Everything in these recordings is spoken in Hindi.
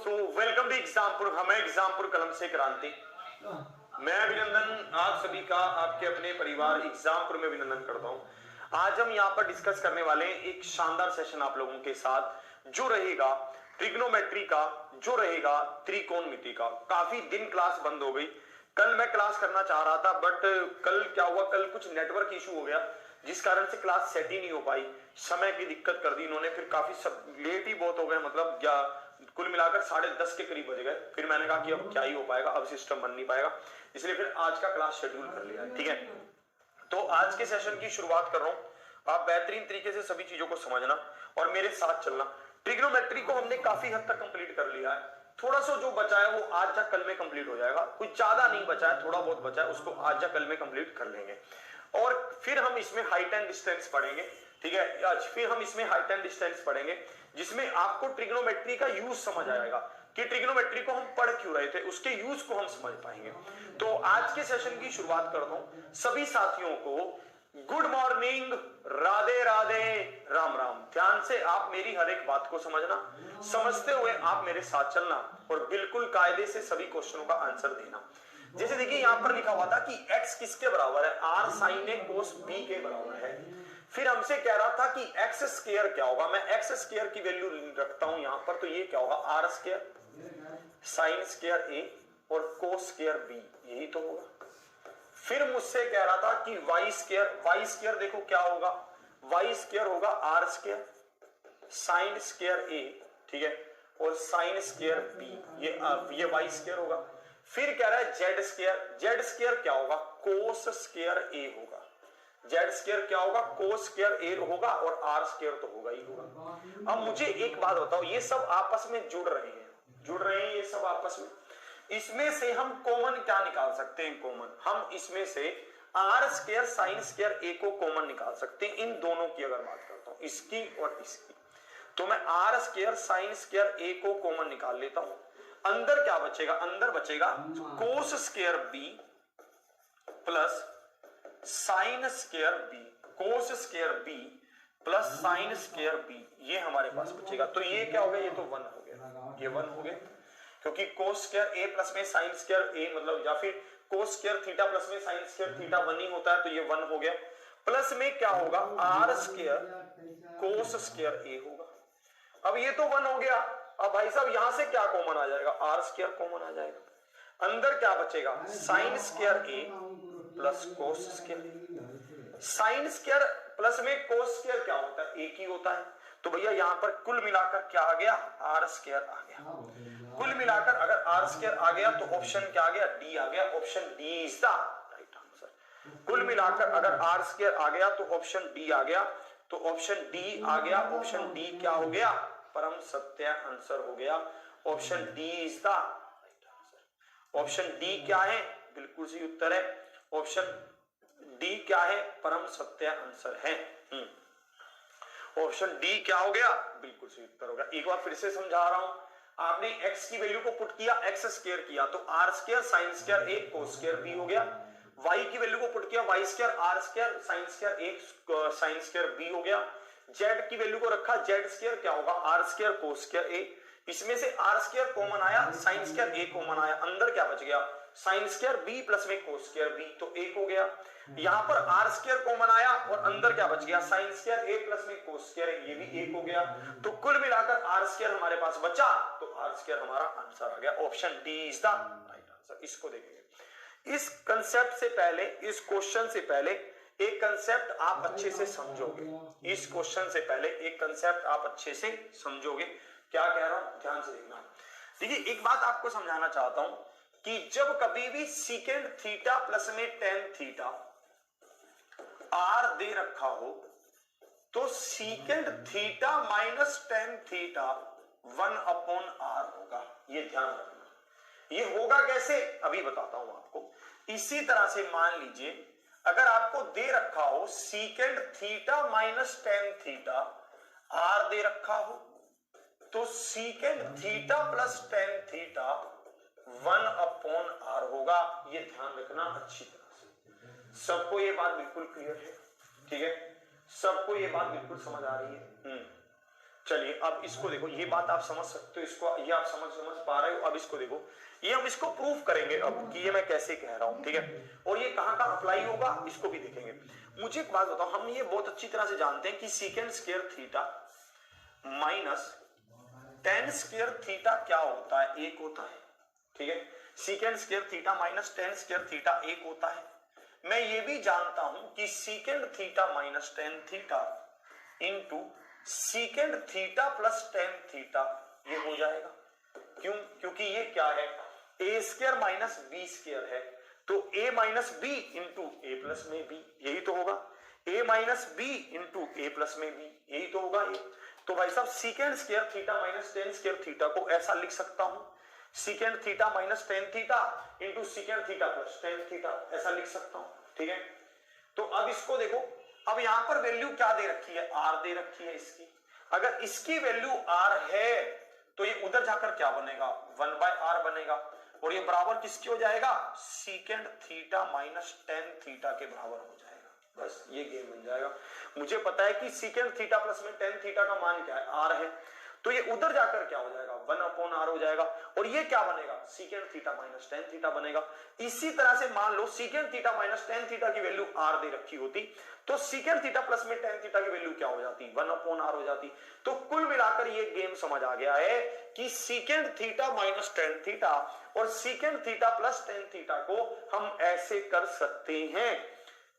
दोस्तों, वेलकम टू एग्जामपुर। हमें एग्जामपुर कलम से क्रांति। मैं अभिनंदन आप सभी का आपके अपने परिवार एग्जामपुर में अभिनंदन करता हूं। आज हम यहां पर डिस्कस करने वाले हैं एक शानदार सेशन आप लोगों के साथ, जो रहेगा ट्रिग्नोमेट्री का, जो रहेगा त्रिकोणमिति का। काफी दिन क्लास बंद हो गई। कल मैं क्लास करना चाह रहा था, बट कल क्या हुआ, कल कुछ नेटवर्क इशू हो गया जिस कारण से क्लास सेट ही नहीं हो पाई। समय की दिक्कत कर दी इन्होंने, फिर काफी सब लेट ही बहुत हो गए, मतलब क्या कुल मिलाकर 10:30 के करीब बज गए। फिर मैंने कहा कि अब क्या ही हो पाएगा, अब सिस्टम बन नहीं पाएगा, इसलिए फिर आज का क्लास शेड्यूल कर लिया। ठीक है, तो आज के सेशन की शुरुआत कर रहा हूं। आप बेहतरीन तरीके से सभी चीजों को समझना और मेरे साथ चलना। ट्रिग्नोमेट्री को हमने काफी हद तक कंप्लीट कर लिया है। थोड़ा सा जो बचा है वो आज या कल में कंप्लीट हो जाएगा। कुछ ज्यादा नहीं बचा है, थोड़ा बहुत बचा है, उसको आज या कल में कंप्लीट कर लेंगे। और फिर हम इसमें हाइट एंड डिस्टेंस पढ़ेंगे। ठीक है, आज फिर हम इसमें हाइट एंड डिस्टेंस पढ़ेंगे, जिसमें आपको ट्रिग्नोमेट्री का यूज समझ आएगा कि ट्रिग्नोमेट्री को हम पढ़ क्यों रहे थे, उसके यूज को हम समझ पाएंगे। तो आज के सेशन की शुरुआत करता हूं। सभी साथियों को गुड मॉर्निंग, राधे राधे, राम राम। ध्यान से आप मेरी हर एक बात को समझना, समझते हुए आप मेरे साथ चलना और बिल्कुल कायदे से सभी क्वेश्चनों का आंसर देना। जैसे देखिए यहां पर लिखा हुआ था कि x किसके बराबर है, r sin a cos b के बराबर है। फिर हमसे कह रहा था कि x स्क्वायर क्या होगा। मैं x स्क्वायर की वैल्यू रखता हूं यहां पर, तो ये क्या होगा, r square sin square a और cos स्क्वायर b, यही तो होगा। फिर मुझसे कह रहा था कि y स्क्वायर देखो क्या होगा, y स्क्वायर होगा r square sin square a, ठीक है, और sin स्क्वायर b, ये y स्क्वायर होगा। फिर कह रहा है जेड स्क्वायर क्या होगा, कोस स्क्वायर ए होगा। जेड स्क्वायर क्या होगा, कोस स्क्वायर ए होगा, और आर स्क्वायर तो होगा ही होगा। अब मुझे एक बात बताओ, ये सब आपस में जुड़ रहे हैं ये सब आपस में। इसमें से हम कॉमन क्या निकाल सकते हैं, कॉमन हम इसमें से आर स्क्वायर साइन स्क्वायर ए को कॉमन निकाल सकते हैं। इन दोनों की अगर बात करता हूं, इसकी और इसकी, तो मैं आर स्क्वायर साइन स्क्वायर ए को कॉमन निकाल लेता हूं। अंदर क्या बचेगा, अंदर बचेगा cos square b plus sine square b, cos square b plus sine square b, ये हमारे पास बचेगा। तो ये क्या हो गया, ये तो 1 हो गया, ये 1 हो गया, क्योंकि कोस स्क्वायर ए प्लस में साइन स्क्वायर ए, मतलब या फिर कोस स्क्वायर थीटा प्लस में साइन स्क्वायर थीटा 1 ही होता है, तो ये 1 हो गया। प्लस में क्या होगा, आर स्क्वायर कोस स्क्वायर ए होगा। अब ये तो 1 हो गया। अब भाई साहब यहां से क्या कॉमन आ जाएगा, आर स्क्वायर कॉमन आ जाएगा। अंदर क्या बचेगा, sine square A plus cos square. Sine square plus में कोस स्क्वायर क्या होता है, एक ही होता है। तो भैया यहां पर कुल मिलाकर क्या आ गया, आर स्क्वायर आ गया। कुल मिलाकर अगर आर स्क्वायर आ गया तो ऑप्शन क्या आ गया, डी आ गया। Option D is the right answer. कुल मिलाकर अगर आर स्क्वायर आ गया तो ऑप्शन डी आ गया, तो ऑप्शन डी आ गया। ऑप्शन डी क्या हो गया, परम सत्य आंसर हो गया। Option D is the right answer. Option D क्या है, बिल्कुल सही उत्तर है। ऑप्शन डी क्या है, परम सत्य आंसर है। ऑप्शन डी क्या हो गया, बिल्कुल सही उत्तर हो गया। एक बार फिर से समझा रहा हूं, आपने x की वैल्यू को पुट किया, x स्क्वायर किया, तो r square sine square a cos square b हो गया। y की वैल्यू को पुट किया, y square r square sine square a sine square b हो गया। z की वैल्यू को रखा, z स्क्वायर क्या होगा, r square cos square a। इसमें से r स्क्वायर कॉमन आया, साइन स्क्वायर a कॉमन आया। अंदर क्या बच गया, साइन स्क्वायर b प्लस में कोस स्क्वायर b, तो 1 हो गया। यहां पर r स्क्वायर कॉमन आया और अंदर क्या बच गया, साइन स्क्वायर a प्लस में कोस स्क्वायर, ये भी 1 हो गया। तो कुल मिलाकर r स्क्वायर हमारे पास बचा, तो r स्क्वायर हमारा आंसर आ गया। Option D is the right answer. इसको देखेंगे। इस कंसेप्ट से पहले, इस क्वेश्चन से पहले एक कंसेप्ट आप अच्छे से समझोगे। इस क्वेश्चन से पहले एक कंसेप्ट आप अच्छे से समझोगे। क्या कह रहा हूं, ध्यान से देखना। देखिए एक बात आपको समझाना चाहता हूं कि जब कभी भी सीकेंड थीटा प्लस में टेन थीटा आर दे रखा हो, तो secant theta minus tan theta 1/r होगा। ये ध्यान रखना। ये होगा कैसे, अभी बताता हूं आपको। इसी तरह से मान लीजिए अगर आपको दे रखा हो secant theta minus tan theta r दे रखा हो, तो secant theta plus tan theta 1/r होगा। ये ध्यान रखना अच्छी तरह से। सबको ये बात बिल्कुल क्लियर है, ठीक है, सबको ये बात बिल्कुल समझ आ रही है। चलिए अब इसको देखो, ये बात आप समझ सकते हो, इसको ये आप समझ पा रहे हो। अब इसको देखो, ये हम इसको प्रूफ करेंगे अब कि ये मैं कैसे कह रहा हूं, ठीक है। और ये कहां कहां अप्लाई होगा इसको भी देखेंगे। मुझे एक बात बताओ, हम ये बहुत अच्छी तरह से जानते हैं कि secant square theta minus ten square theta क्या होता है, एक होता है, ठीक है। Secant square theta minus ten square theta एक होता है। मैं ये भी जानता हूं कि secant theta minus tan theta into सीकेंड theta plus tan theta ये हो जाएगा। क्यों? क्योंकि ये क्या है, ए स्क्वायर माइनस बी स्क्वायर है, तो ए माइनस बी इंटू ए प्लस में बी, यही तो होगा। ए माइनस बी इंटू ए प्लस में बी, यही तो होगा ये। तो भाई साहब secant square theta minus ten square theta को ऐसा लिख सकता हूं, सीकेंड theta minus tan theta into सीकेंड theta plus tan theta, ऐसा लिख सकता हूं, ठीक है। तो अब इसको देखो, अब यहां पर वैल्यू क्या दे रखी है, आर दे रखी है इसकी। अगर इसकी वैल्यू आर है तो ये उधर जाकर क्या बनेगा, 1/r बनेगा, और ये बराबर किसके हो जाएगा, secant theta minus tan theta के बराबर हो जाएगा। बस ये गेम बन जाएगा। मुझे पता है कि सीकेंड थीटा प्लस में टेन थीटा का मान क्या है, आर है, तो ये उधर जाकर क्या हो जाएगा, 1/r हो जाएगा, और ये क्या बनेगा, secant theta minus tan theta बनेगा। इसी तरह से मान लो secant theta minus tan theta की वैल्यू आर दे रखी होती, तो सीकेंड थीटा प्लस में टेन थीटा की वैल्यू क्या हो जाती, 1/r हो जाती। तो कुल मिलाकर ये गेम समझ आ गया है कि secant theta minus tan theta और secant theta plus tan theta को हम ऐसे कर सकते हैं।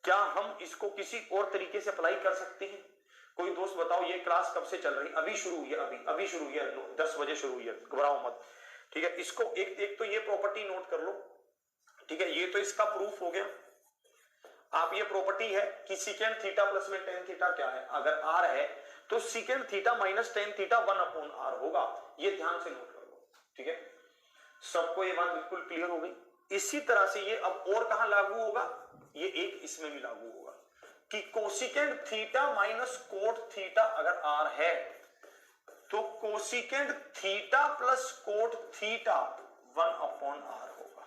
क्या हम इसको किसी और तरीके से अप्लाई कर सकते हैं? कोई दोस्त बताओ, ये क्लास कब से चल रही, अभी शुरू हुई है, अभी शुरू हुई है, 10 बजे शुरू हुई है, घबराओ मत, ठीक है। इसको एक तो ये प्रॉपर्टी नोट कर लो, ठीक है, ये तो इसका प्रूफ हो गया। आप ये प्रॉपर्टी है कि सीकेंड थीटा प्लस में टेन थीटा क्या है, अगर आर है तो secant theta minus tan theta 1/r होगा, ये ध्यान से नोट कर लो, ठीक है। सबको ये बात बिल्कुल क्लियर हो गई। इसी तरह से ये अब और कहां लागू होगा, ये एक इसमें भी लागू होगा कि cosecant theta minus cot theta अगर आर है तो cosecant theta plus cot theta 1/r होगा,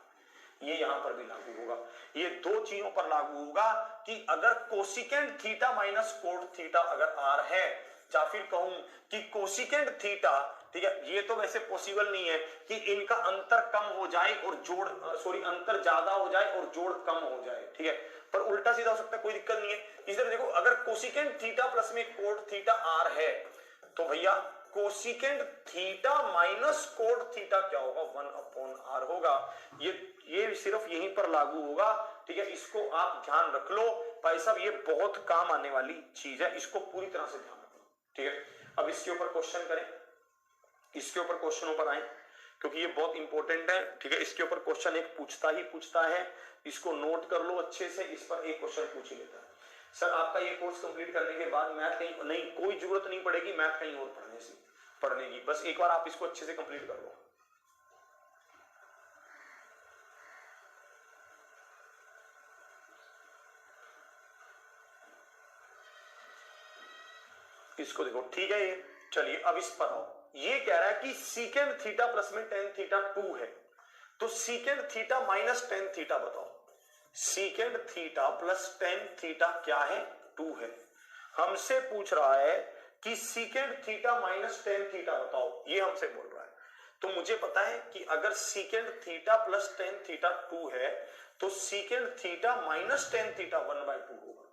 ये यहां पर भी लागू होगा। ये दो चीजों पर लागू होगा कि अगर cosecant theta minus cot theta अगर आर है, या फिर कहूं कि कोसिकेंड थीटा, ठीक है, ये तो वैसे पॉसिबल नहीं है कि इनका अंतर कम हो जाए और जोड़ अंतर ज्यादा हो जाए और जोड़ कम हो जाए, ठीक है, पर उल्टा सीधा हो सकता है, कोई दिक्कत नहीं है। इस तरह देखो, अगर कोसिकेंड थीटा प्लस में कोट थीटा आर है तो भैया cosecant theta minus cot theta क्या होगा, 1/r होगा। ये सिर्फ यहीं पर लागू होगा, ठीक है। इसको आप ध्यान रख लो भाई साहब, ये बहुत काम आने वाली चीज है, इसको पूरी तरह से ध्यान रखो, ठीक है। अब इसके ऊपर क्वेश्चन करें, इसके ऊपर क्वेश्चनों पर आए, क्योंकि ये बहुत इंपॉर्टेंट है, ठीक है। इसके ऊपर क्वेश्चन एक पूछता है, इसको नोट कर लो अच्छे से, इस पर एक क्वेश्चन पूछ लेता है। सर आपका ये कोर्स कंप्लीट करने के बाद मैथ कहीं नहीं, कोई जरूरत नहीं पड़ेगी मैथ कहीं और पढ़ने की, बस एक बार आप इसको अच्छे से कंप्लीट कर लो। इसको देखो, ठीक है। ये चलिए अब इस पर आओ। ये कह रहा है कि सीकेंड थीटा प्लस में टेन थीटा 2 है, तो secant theta minus tan theta बताओ। Secant theta plus tan theta क्या है, 2 है। हमसे पूछ रहा है कि secant theta minus tan theta बताओ, ये हमसे बोल रहा है। तो मुझे पता है कि अगर सीकेंड थीटा प्लस टेन थीटा 2 है तो secant theta minus tan theta 1/2 होगा।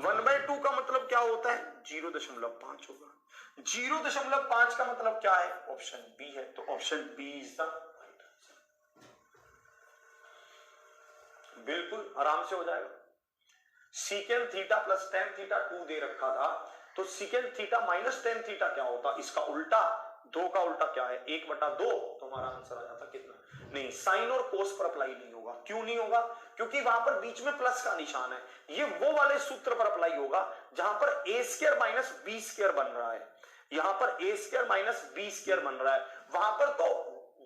1/2 का मतलब क्या होता है, 0.5 होगा। 0.5 का मतलब क्या है, ऑप्शन बी है, तो option B is the right answer. बिल्कुल आराम से हो जाएगा। Secant theta plus tan theta 2 दे रखा था, तो secant theta minus tan theta क्या होता, इसका उल्टा, 2 का उल्टा क्या है, 1/2, तो हमारा आंसर आ जाता कितना, नहीं, साइन और कोस पर अप्लाई नहीं होगा। क्यों नहीं होगा, क्योंकि वहां पर बीच में प्लस का निशान है। ये वो वाले सूत्र पर अप्लाई होगा जहां पर ए स्क्वायर माइनस बी स्क्वायर बन रहा है, यहां पर ए स्क्वायर माइनस बी स्क्वायर बन रहा है, वहां पर तो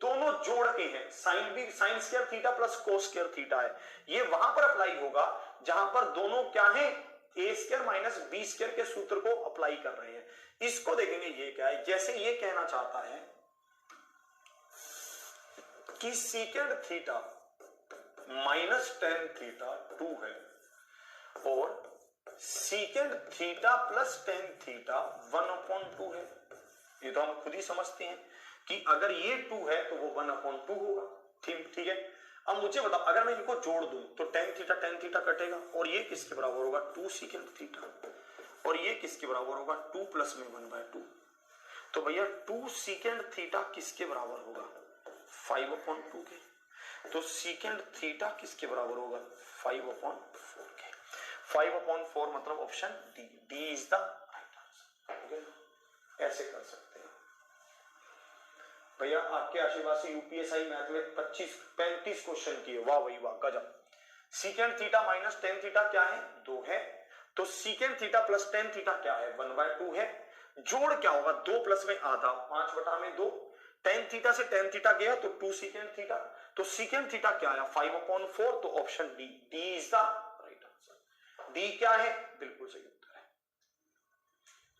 दोनों जोड़ के हैं, sign square theta plus cos square theta है, ये वहां पर अप्लाई होगा जहां पर दोनों क्या है, ए स्क्वायर माइनस बी स्क्वायर के सूत्र को अप्लाई कर रहे हैं। इसको देखेंगे, ये क्या है, जैसे ये कहना चाहता है कि secant theta minus tan theta 2 है और secant theta plus tan theta 1/2 है, ये तो हम खुद ही समझते हैं कि अगर ये 2 है तो वो 1/2 होगा। ठीक है। अब मुझे बताओ, अगर मैं इनको जोड़ दूं तो tan थीटा कटेगा, और ये किसके बराबर होगा 2 सेकेंड थीटा, और ये किसके बराबर होगा 2 प्लस में 1/2। तो भैया 2 सेकेंड थीटा किसके बराबर होगा 5/2 के। तो सेकेंड थीटा किसके बराबर होगा 5/4 के। 5/4 मतलब option D is the right answer. ऐसे कर सकते हैं भैया। आपके आशीर्वाद से यूपीएसआई मैथ में 35 क्वेश्चन किए, वाह भाई वाह, गजब। सीकेंड थीटा माइनस टेन थीटा क्या है 2 है, तो secant theta plus tan theta क्या है 1/2 है। जोड़ क्या होगा 2 प्लस में आधा 5/2। टेन थीटा से टेन थीटा गया तो 2 सीकेंड थीटा, तो सीकेंड थीटा क्या आया 5/4। तो option D is the right answer. D क्या है बिल्कुल सही उत्तर है।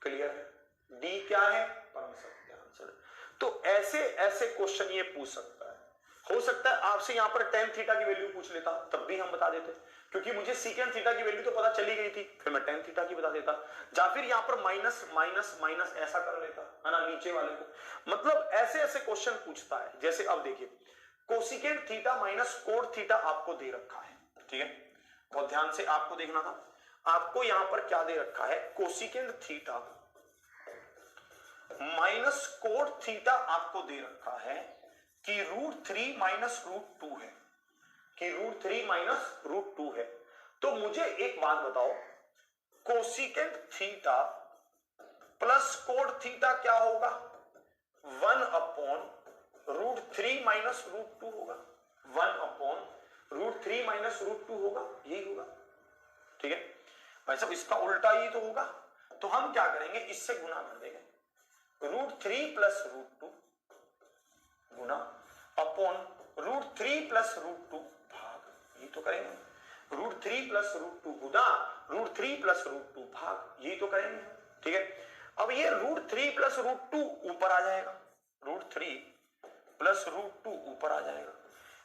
क्लियर है, डी क्या है परम सत्य आंसर। तो ऐसे क्वेश्चन ये पूछ सकता है। हो सकता है आपसे यहां पर टेन थीटा की वैल्यू पूछ लेता, तब भी हम बता देते, क्योंकि मुझे सीकेंड थीटा की वैल्यू तो पता चली गई थी, फिर मैं टेन थीटा की बता देता। या फिर यहां पर माइनस माइनस माइनस ऐसा कर लेता है ना नीचे वाले को। मतलब ऐसे क्वेश्चन पूछता है। जैसे अब देखिए, cosecant theta minus code theta आपको दे रखा है, ठीक है, बहुत ध्यान से आपको देखना था। आपको यहां पर क्या दे रखा है, cosecant theta minus code theta आपको दे रखा है कि √3 माइनस √2 है, कि √3 माइनस √2 है। तो मुझे एक बात बताओ, cosecant theta plus code theta क्या होगा 1/√3 माइनस √2 होगा, 1/√3 माइनस √2 होगा, यही होगा। ठीक है भाई साहब, इसका उल्टा ही तो होगा। तो हम क्या करेंगे, इससे गुना कर देंगे, √3 प्लस √2 गुना अपॉन √3 प्लस √2 भाग, ये तो करेंगे। √3 प्लस √2 गुना √3 प्लस √2 भाग, ये तो करेंगे। ठीक है, अब ये √3 प्लस √2 ऊपर आ जाएगा, √3 प्लस √2 ऊपर आ जाएगा।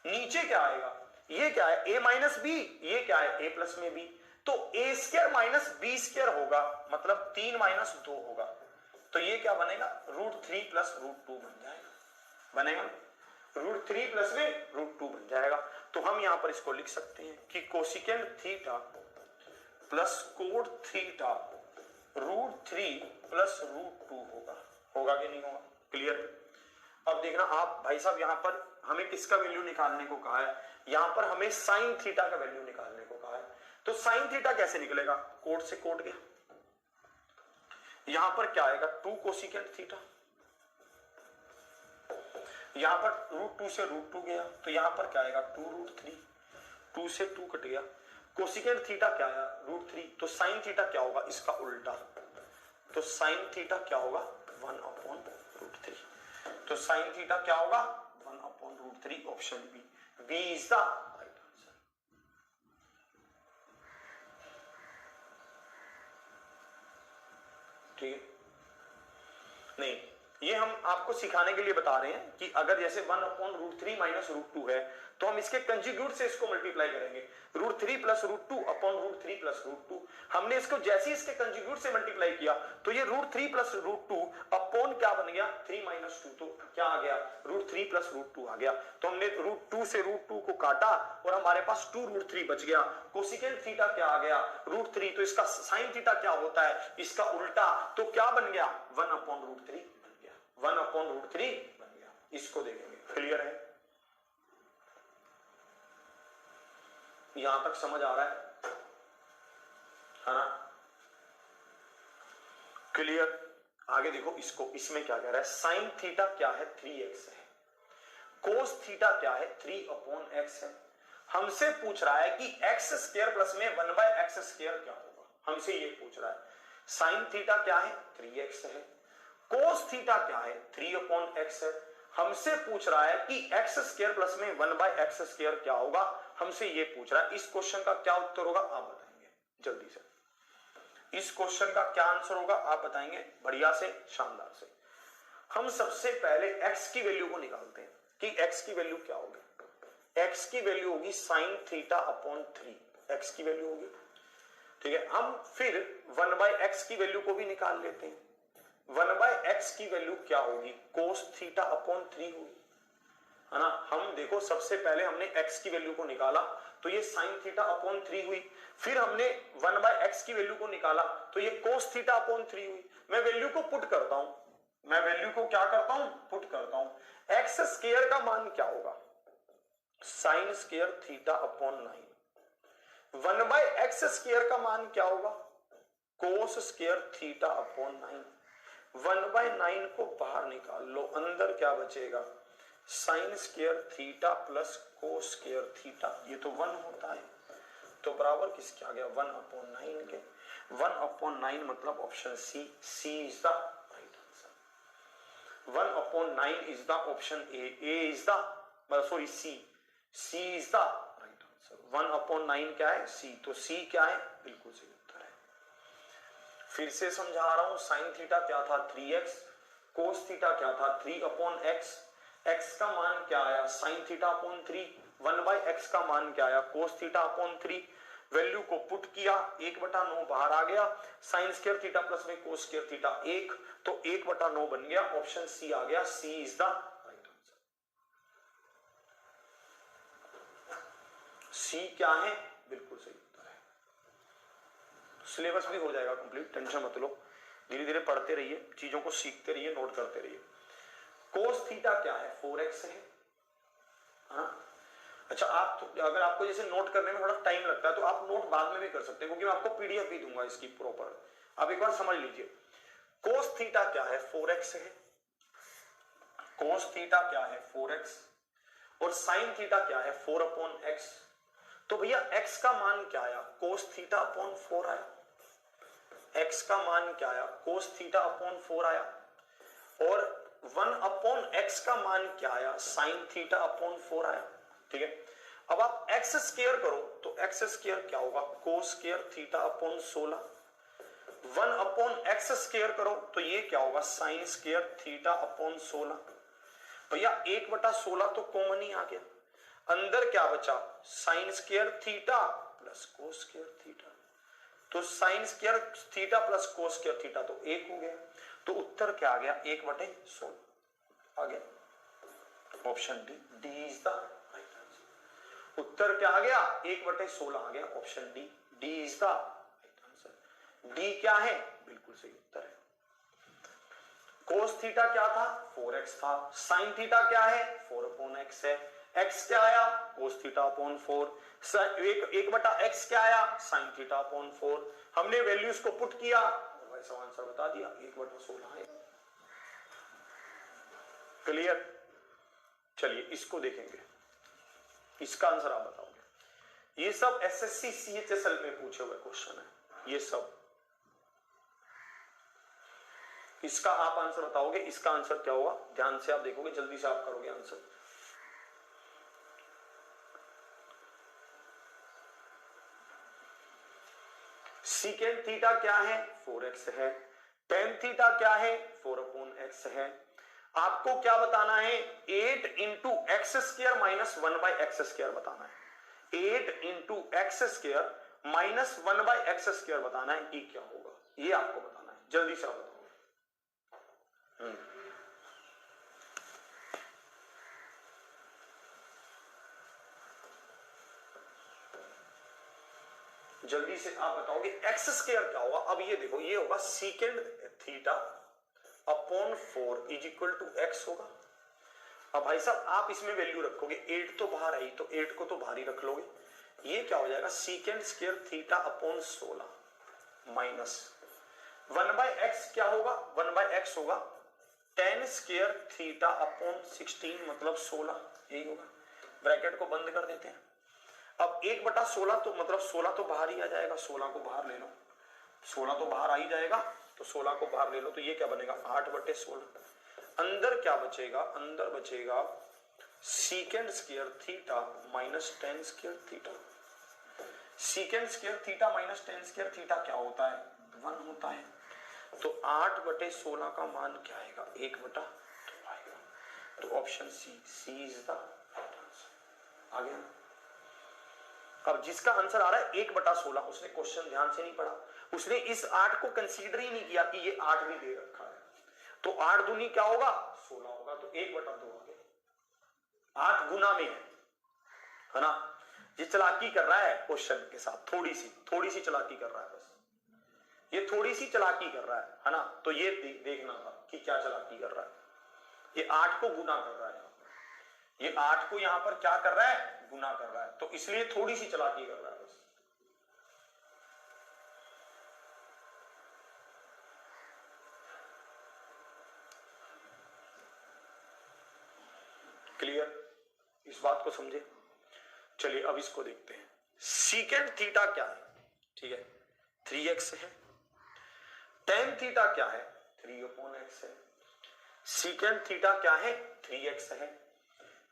नीचे क्या आएगा, ये क्या है a माइनस बी, ये क्या है a प्लस में b, तो a square minus b square होगा, मतलब 3 माइनस 2 होगा। तो ये क्या बनेगा √3 प्लस √2 बन जाएगा, बनेगा √3 प्लस में √2 बन जाएगा। तो हम यहां पर इसको लिख सकते हैं कि cosecant theta plus code theta √3 plus √2 होगा। होगा कि नहीं होगा, क्लियर। अब देखना आप भाई साहब, यहां पर हमें किसका वैल्यू निकालने को कहा है, यहां पर हमें साइन थीटा का वैल्यू निकालने को कहा है। तो साइन थीटा कैसे निकलेगा, कोड से कोड गया, यहां पर क्या आएगा 2 कोसिकेंड थीटा, यहां पर √2 से √2 गया, तो यहां पर क्या आएगा 2√3, 2 से 2 कट गया, कोसिकेंड थीटा क्या आया √3, तो साइन थीटा क्या होगा इसका उल्टा, तो साइन थीटा क्या होगा 1/√3, तो साइन थीटा क्या होगा 1/√3, option B is the right answer. ठीक है, नहीं ये हम आपको सिखाने के लिए बता रहे हैं कि अगर जैसे 1/√3 माइनस √2 है तो हम इसके कंजुगेट से इसको मल्टीप्लाई करेंगे, √3 प्लस √2 अपॉन √3 प्लस √2। हमने इसको जैसे ही इसके कंजुगेट से मल्टीप्लाई किया तो ये √3 प्लस √2 अपॉन क्या बन गया 3 माइनस 2, तो क्या आ गया √3 प्लस √2 आ गया। तो हमने √2 से √2 को काटा और हमारे पास 2√3 बच गया। कोसिकेंड थीटा क्या आ गया √3, तो इसका साइन थीटा क्या होता है इसका उल्टा, तो क्या बन गया 1/√3 बन गया, 1/√3 बन गया। इसको देखेंगे, क्लियर है, यहां तक समझ आ रहा है ना, क्लियर। आगे देखो इसको, इसमें क्या कह रहा है, साइन थीटा क्या है 3x है, कोस थीटा क्या है 3/x है। हमसे पूछ रहा है कि x स्क्वायर प्लस में 1/x स्क्वायर क्या होगा, हमसे ये पूछ रहा है। साइन थीटा क्या है 3x है, कोस थीटा क्या है 3/x है। हमसे पूछ रहा है कि x स्क्वायर प्लस में 1/x स्क्वायर क्या होगा, हमसे ये पूछ रहा है। इस क्वेश्चन का क्या उत्तर होगा आप बताएंगे जल्दी से, इस क्वेश्चन का क्या आंसर होगा आप बताएंगे बढ़िया से, शानदार से। हम सबसे पहले x की वैल्यू को निकालते हैं कि x की वैल्यू क्या होगी। x की वैल्यू होगी साइन थीटा अपॉन 3, x की वैल्यू होगी। ठीक है, हम फिर 1/x की वैल्यू को भी निकाल लेते हैं, 1/x की वैल्यू क्या होगी, कोस थीटा अपॉन 3 होगी, है ना। हम देखो सबसे पहले हमने x की वैल्यू को निकाला तो ये साइन थीटा अपॉन 3 हुई, फिर हमने 1/x की वैल्यू को निकाला तो ये कोस थीटा अपॉन 3 हुई। मैं वैल्यू को पुट करता हूं, मैं वैल्यू को क्या करता हूं, पुट करता हूं। x स्क्वायर का मान क्या होगा, sign square theta upon 9। 1/x square का मान क्या होगा, कोस स्क्वायर थीटा अपॉन 9। 1/9 को बाहर निकाल लो, अंदर क्या बचेगा, sine square theta plus cos square theta, ये तो 1 होता है, तो बराबर किसके आ गया, 1/9 के। 1/9 मतलब option C, C is the right answer. 1/9 is the option A is the sorry C is the right answer. 1/9 क्या है, सी, तो सी क्या है, बिल्कुल सही उत्तर है। फिर से समझा रहा हूं, साइन थीटा क्या था 3x, कोस थीटा क्या था 3/x, x का मान क्या आया साइन थीटा अपॉन 3, 1/x का मान क्या आया कोस थीटा अपॉन 3। वैल्यू को पुट किया, 1/9 बाहर आ गया, साइन स्क्वायर थीटा प्लस में कोस स्क्वायर थीटा 1, तो 1/9 बन गया, ऑप्शन सी आ गया, C is the right answer. सी क्या है, बिल्कुल सही उत्तर है। सिलेबस भी हो जाएगा कंप्लीट, टेंशन मत लो, धीरे धीरे पढ़ते रहिए, चीजों को सीखते रहिए, नोट करते रहिए। कोस थीटा क्या है, 4x है, हाँ? अच्छा, आप तो, अगर आपको जैसे नोट करने में थोड़ा टाइम लगता है तो आप नोट बाद में भी कर सकते हैं, क्योंकि मैं आपको पीडीएफ भी दूंगा इसकी प्रॉपर, आप एक बार समझ लीजिए। कोस थीटा क्या है, 4x है, कोस थीटा क्या है 4x, और साइन थीटा क्या है 4/x। तो भैया x का मान क्या आया, कोस थीटा अपॉन 4 आया, x का मान क्या आया, कोस थीटा अपॉन 4 आया, और 1/x का मान क्या आया, साइन थीटा अपॉन 4 आया, ठीक है। अब आप x स्क्वायर करो तो x स्क्वायर क्या होगा, कोस square theta upon 16। 1/x square करो तो ये क्या होगा, साइन स्क्वायर थीटा अपॉन 16। भैया 1/16 तो कॉमन ही आ गया, अंदर क्या बचा, sine square theta plus cos square theta, तो sine square theta plus cos square theta तो 1 हो गया, तो उत्तर क्या आ गया, 1/16 आ गया, option D, D is the right answer. उत्तर क्या आ गया, 1/16 आ गया, option D, D is the right answer. D क्या है, बिल्कुल सही उत्तर है। कोस थीटा क्या था, 4x था, साइन थीटा क्या है 4/x है, x क्या आया, कोस थीटा अपॉन 4, 1/x क्या आया, साइन थीटा अपॉन 4। हमने वैल्यूज को पुट किया, वैसा आंसर बता दिया, 1/16 है। क्लियर, चलिए इसको देखेंगे, इसका आंसर आप बताओगे। ये सब एसएससी सीएचएसएल में पूछे हुए क्वेश्चन है, ये सब, इसका आप आंसर बताओगे, इसका आंसर क्या होगा, ध्यान से आप देखोगे, जल्दी से आप करोगे आंसर। सीकेंड थीटा क्या है, 4x है, टेन थीटा क्या है 4/x है। आपको क्या बताना है, 8 into x square minus 1/x² बताना है, 8 into x square minus 1/x² बताना है, ये क्या होगा, ये आपको बताना है, जल्दी से आप बताओ। जल्दी से आप बताओगे एक्स स्क्वायर क्या होगा। अब ये देखो, ये होगा secant theta upon 4 is equal to x होगा। अब भाई साहब आप इसमें वैल्यू रखोगे, 8 तो बाहर आई तो 8 को तो बाहर ही रख लोगे, ये क्या हो जाएगा secant square theta upon 16 minus 1/x क्या होगा, 1/x होगा tan स्क्वायर थीटा अपॉन 16 मतलब 16, यही होगा। ब्रैकेट को बंद कर देते हैं। अब 1/16 तो मतलब 16 तो बाहर ही आ जाएगा, 16 को बाहर ले लो, 16 तो बाहर आ ही जाएगा, तो 16 को बाहर ले लो, तो ये क्या बनेगा 8/16। अंदर क्या बचेगा, अंदर बचेगा secant square theta minus tan square theta. Secant square theta minus tan square theta क्या होता है, 1 होता है, तो 8/16 का मान क्या आएगा, 1/2 आएगा, तो option C, C is the right answer. आ गया। अब जिसका आंसर आ रहा है 1/16, उसने क्वेश्चन ध्यान से नहीं पढ़ा, उसने इस 8 को कंसीडर ही नहीं किया कि ये 8 भी दे रखा है, तो 8 दूनी क्या होगा 16 होगा, तो 1/2 आ गया। 8 गुना में है ना। ये चलाकी कर रहा है क्वेश्चन के साथ, थोड़ी सी चलाकी कर रहा है, बस ये थोड़ी सी चलाकी कर रहा है ना। तो ये देखना था कि क्या चलाकी कर रहा है। ये 8 को गुना कर रहा है, ये 8 को यहां पर क्या कर रहा है गुना कर रहा है, तो इसलिए थोड़ी सी चलाकी कर रहा है बस। क्लियर, इस बात को समझे। चलिए अब इसको देखते हैं। सीकेंड थीटा क्या है, ठीक है 3x है। टेन थीटा क्या है 3/x है। सीकेंड थीटा क्या है 3x है।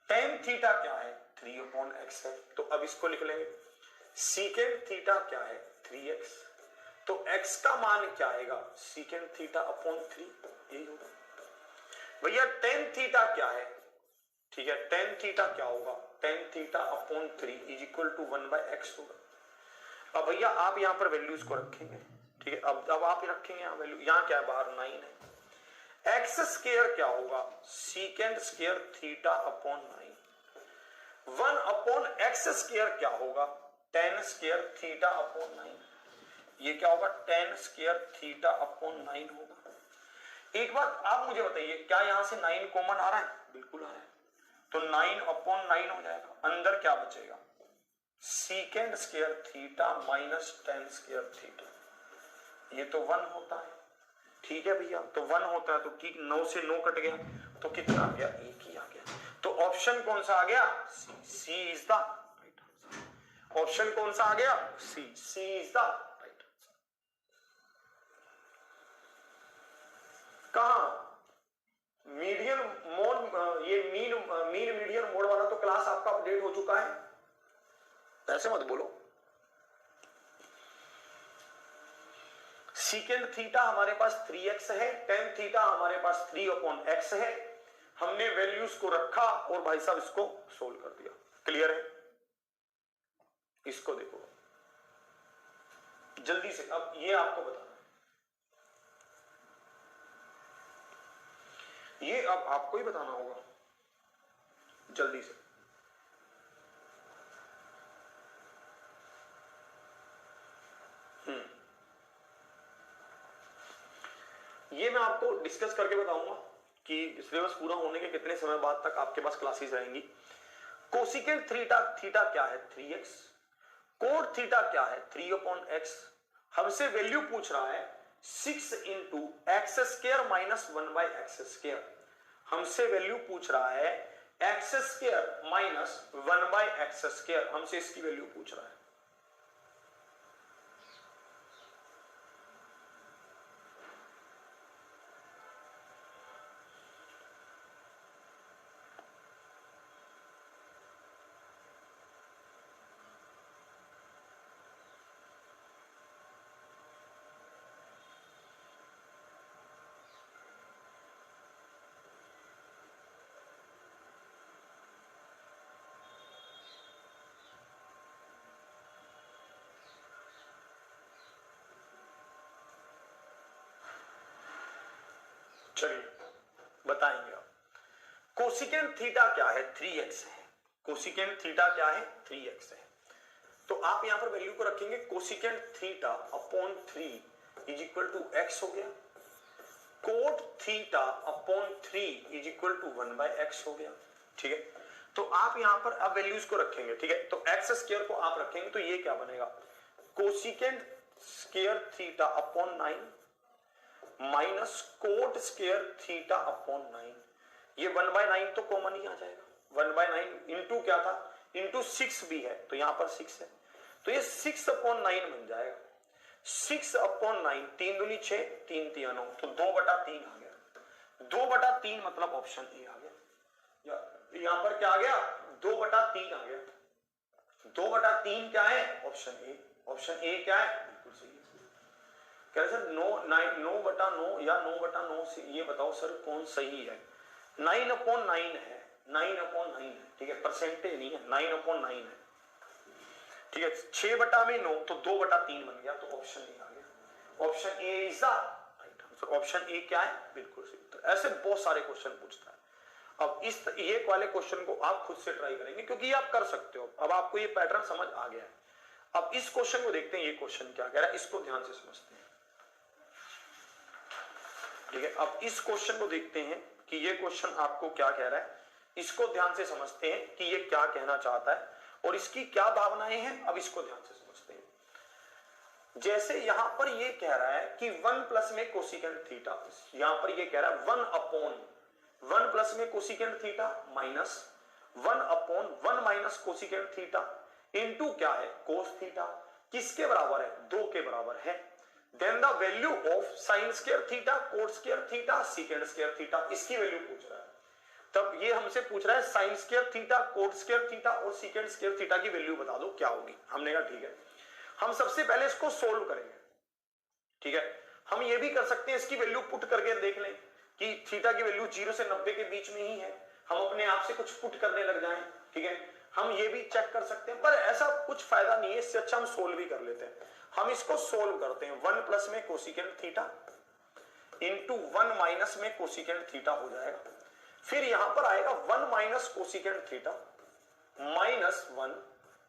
टेन थीटा क्या है 3/x है। तो अब इसको लिख लेंगे, सीकेंड थीटा क्या है 3x, तो x का मान क्या आएगा सीकेंड थीटा अपॉन 3, यही होगा भैया। टेन थीटा क्या है, ठीक है टेन थीटा क्या होगा, tan theta upon 3 is equal to 1/x होगा। अब भैया आप यहां पर वैल्यूज को रखेंगे, ठीक है। अब आप रखेंगे यहाँ वैल्यू, यहाँ क्या है बाहर 9 है। एक्स स्क्वायर क्या होगा secant square theta upon 9। 1/x square क्या होगा टेन स्क्वायर थीटा अपॉन 9। ये क्या होगा टेन स्क्वायर थीटा अपॉन 9 होगा। एक बात आप मुझे बताइए, क्या यहां से 9 कॉमन आ रहा है, बिल्कुल आ रहा है, तो 9/9 हो जाएगा। अंदर क्या बचेगा secant square theta minus ten square theta, ये तो 1 होता है, ठीक है भैया। तो 1 होता है तो ठीक 9 से 9 कट गया, तो कितना आ गया 1 ही आ गया। तो ऑप्शन कौन सा आ गया C is the right answer. Option कौन सा आ गया C is the right answer. कहां मीडियन मोड, ये मीन मीडियन मोड वाला तो क्लास आपका अपडेट हो चुका है, ऐसे मत बोलो। सीकेंड थीटा हमारे पास 3x है, टेन थीटा हमारे पास 3/x है। हमने वैल्यूज को रखा और भाई साहब इसको सोल्व कर दिया। क्लियर है, इसको देखो जल्दी से। अब ये आपको बताना, ये अब आपको ही बताना होगा जल्दी से। ये मैं आपको डिस्कस करके बताऊंगा कि सिलेबस पूरा होने के कितने समय बाद तक आपके पास क्लासेस रहेंगी। कोसिकेंड थीटा क्या है 3x, कोड थीटा क्या है 3/x। हमसे वैल्यू पूछ रहा है 6 into x square minus 1/x square. हमसे वैल्यू पूछ रहा है x square minus 1/x square, हमसे इसकी वैल्यू पूछ रहा है। चलिए बताएंगे आप। कोसिकेंड थीटा क्या है 3x है, कोसिकेंड थीटा क्या है 3x है। तो आप यहां पर वैल्यू को रखेंगे, cosecant theta upon 3 is equal to x हो गया, cot theta upon 3 is equal to 1/x हो गया, ठीक है। तो आप यहां पर अब वैल्यूज को रखेंगे, ठीक है। तो एक्स स्क्वायर को आप रखेंगे तो ये क्या बनेगा cosecant square theta upon 9 minus cot square theta upon 9। ये 1/9 तो कॉमन ही आ जाएगा, 1/9 इंटू क्या था इंटू 6 भी है, तो यहां पर 6 है, तो ये 6/9 बन जाएगा। 6/9 3 दूनी 6 3 3 9, तो 2/3 आ गया। 2/3 मतलब ऑप्शन ए आ गया। यहां पर क्या आ गया 2/3 आ गया। 2/3 क्या है ऑप्शन ए। ऑप्शन ए क्या है बिल्कुल सही है। कह रहे सर 9/9 या 9/9 से ये बताओ सर कौन सही है। 9/9 है, 9/9 है, ठीक है, परसेंटेज नहीं है, 9/9 है, ठीक है। 6/9 तो 2/3 बन गया, तो ऑप्शन ए आ गया। Option A is the right answer. Option A क्या है बिल्कुल सही उत्तर। ऐसे बहुत सारे क्वेश्चन पूछता है। अब इस ये वाले क्वेश्चन को आप खुद से ट्राई करेंगे क्योंकि ये आप कर सकते हो। अब आपको ये पैटर्न समझ आ गया है। अब इस क्वेश्चन को देखते हैं, ये क्वेश्चन क्या कह रहा है, इसको ध्यान से समझते हैं। ठीक है, अब इस क्वेश्चन को देखते हैं कि ये क्वेश्चन आपको क्या कह रहा है, इसको ध्यान से समझते हैं कि ये क्या कहना चाहता है और इसकी क्या भावनाएं हैं। अब इसको ध्यान से समझते हैं। जैसे यहां पर ये कह रहा है कि 1 प्लस में कोसिकेंट थीटा, यहां पर ये कह रहा है 1 अपॉन 1 प्लस में cosecant theta minus 1 upon 1 minus cosecant theta into क्या है कोस थीटा, किसके बराबर है, 2 के बराबर है। Then the value of sine square theta, cot square theta, secant square theta, इसकी वैल्यू पूछ रहा है। तब ये हमसे पूछ रहा है sine square theta, cot square theta और सीकेंट स्क्वायर थीटा की वैल्यू बता दो क्या होगी। हमने कहा ठीक है, हम सबसे पहले इसको सोल्व करेंगे। ठीक है, हम ये भी कर सकते हैं, इसकी वैल्यू पुट करके देख लें कि थीटा की वैल्यू 0 से 90 के बीच में ही है, हम अपने आप से कुछ पुट करने लग जाएं। ठीक है, हम ये भी चेक कर सकते हैं, पर ऐसा कुछ फायदा नहीं है, इससे अच्छा हम सोल्व भी कर लेते हैं। हम इसको सोल्व करते हैं। 1 प्लस में कोसिकेंट थीटा इंटू 1 माइनस में कोसिकेंट थीटा हो जाएगा। फिर यहां पर आएगा 1 minus cosecant theta minus 1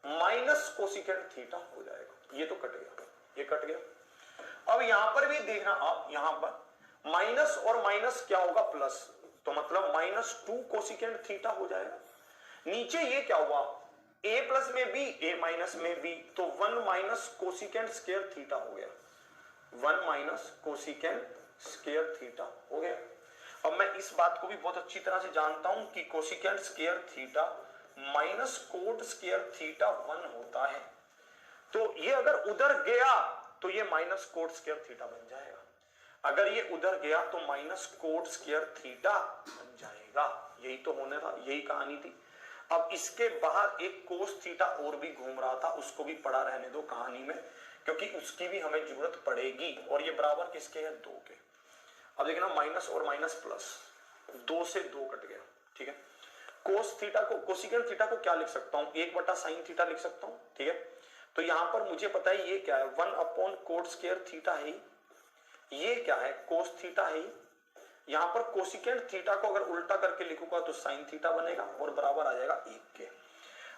minus cosecant theta हो जाएगा। ये तो कट गया, ये कट गया। अब यहां पर भी देखना आप, यहां पर माइनस और माइनस क्या होगा प्लस, तो मतलब -2 कोसिकेंट थीटा हो जाएगा। नीचे ये क्या हुआ, a प्लस में b, a माइनस में b, तो 1 माइनस कोसिकेंट स्क्वायर थीटा हो गया, 1 माइनस कोसिकेंट स्क्वायर थीटा हो गया। अब मैं इस बात को भी बहुत अच्छी तरह से जानता हूं कि cosecant square theta minus cot square theta 1 होता है, तो ये अगर उधर गया तो ये माइनस कोट स्क्वायर थीटा बन जाएगा, अगर ये उधर गया तो माइनस कोट स्क्वायर थीटा बन जाएगा। यही तो होने था, यही कहानी थी। अब इसके बाहर एक कोस थीटा और भी घूम रहा था, उसको भी पड़ा रहने दो कहानी में, क्योंकि उसकी भी हमें जरूरत पड़ेगी। और ये बराबर किसके है, 2 के। अब देखना माइनस और माइनस प्लस, 2 से 2 कट गया। ठीक है, कोस थीटा को, कोसिकेंट थीटा को क्या लिख सकता हूं, 1 बटा साइन थीटा लिख सकता हूं। ठीक है, तो यहां पर मुझे पता है ये क्या है, 1 अपॉन कोट स्क्वायर थीटा है, ये क्या है कोस थीटा है। यहां पर कोसिकेंट थीटा को अगर उल्टा करके लिखूंगा तो साइन थीटा बनेगा और बराबर आ जाएगा 1 के।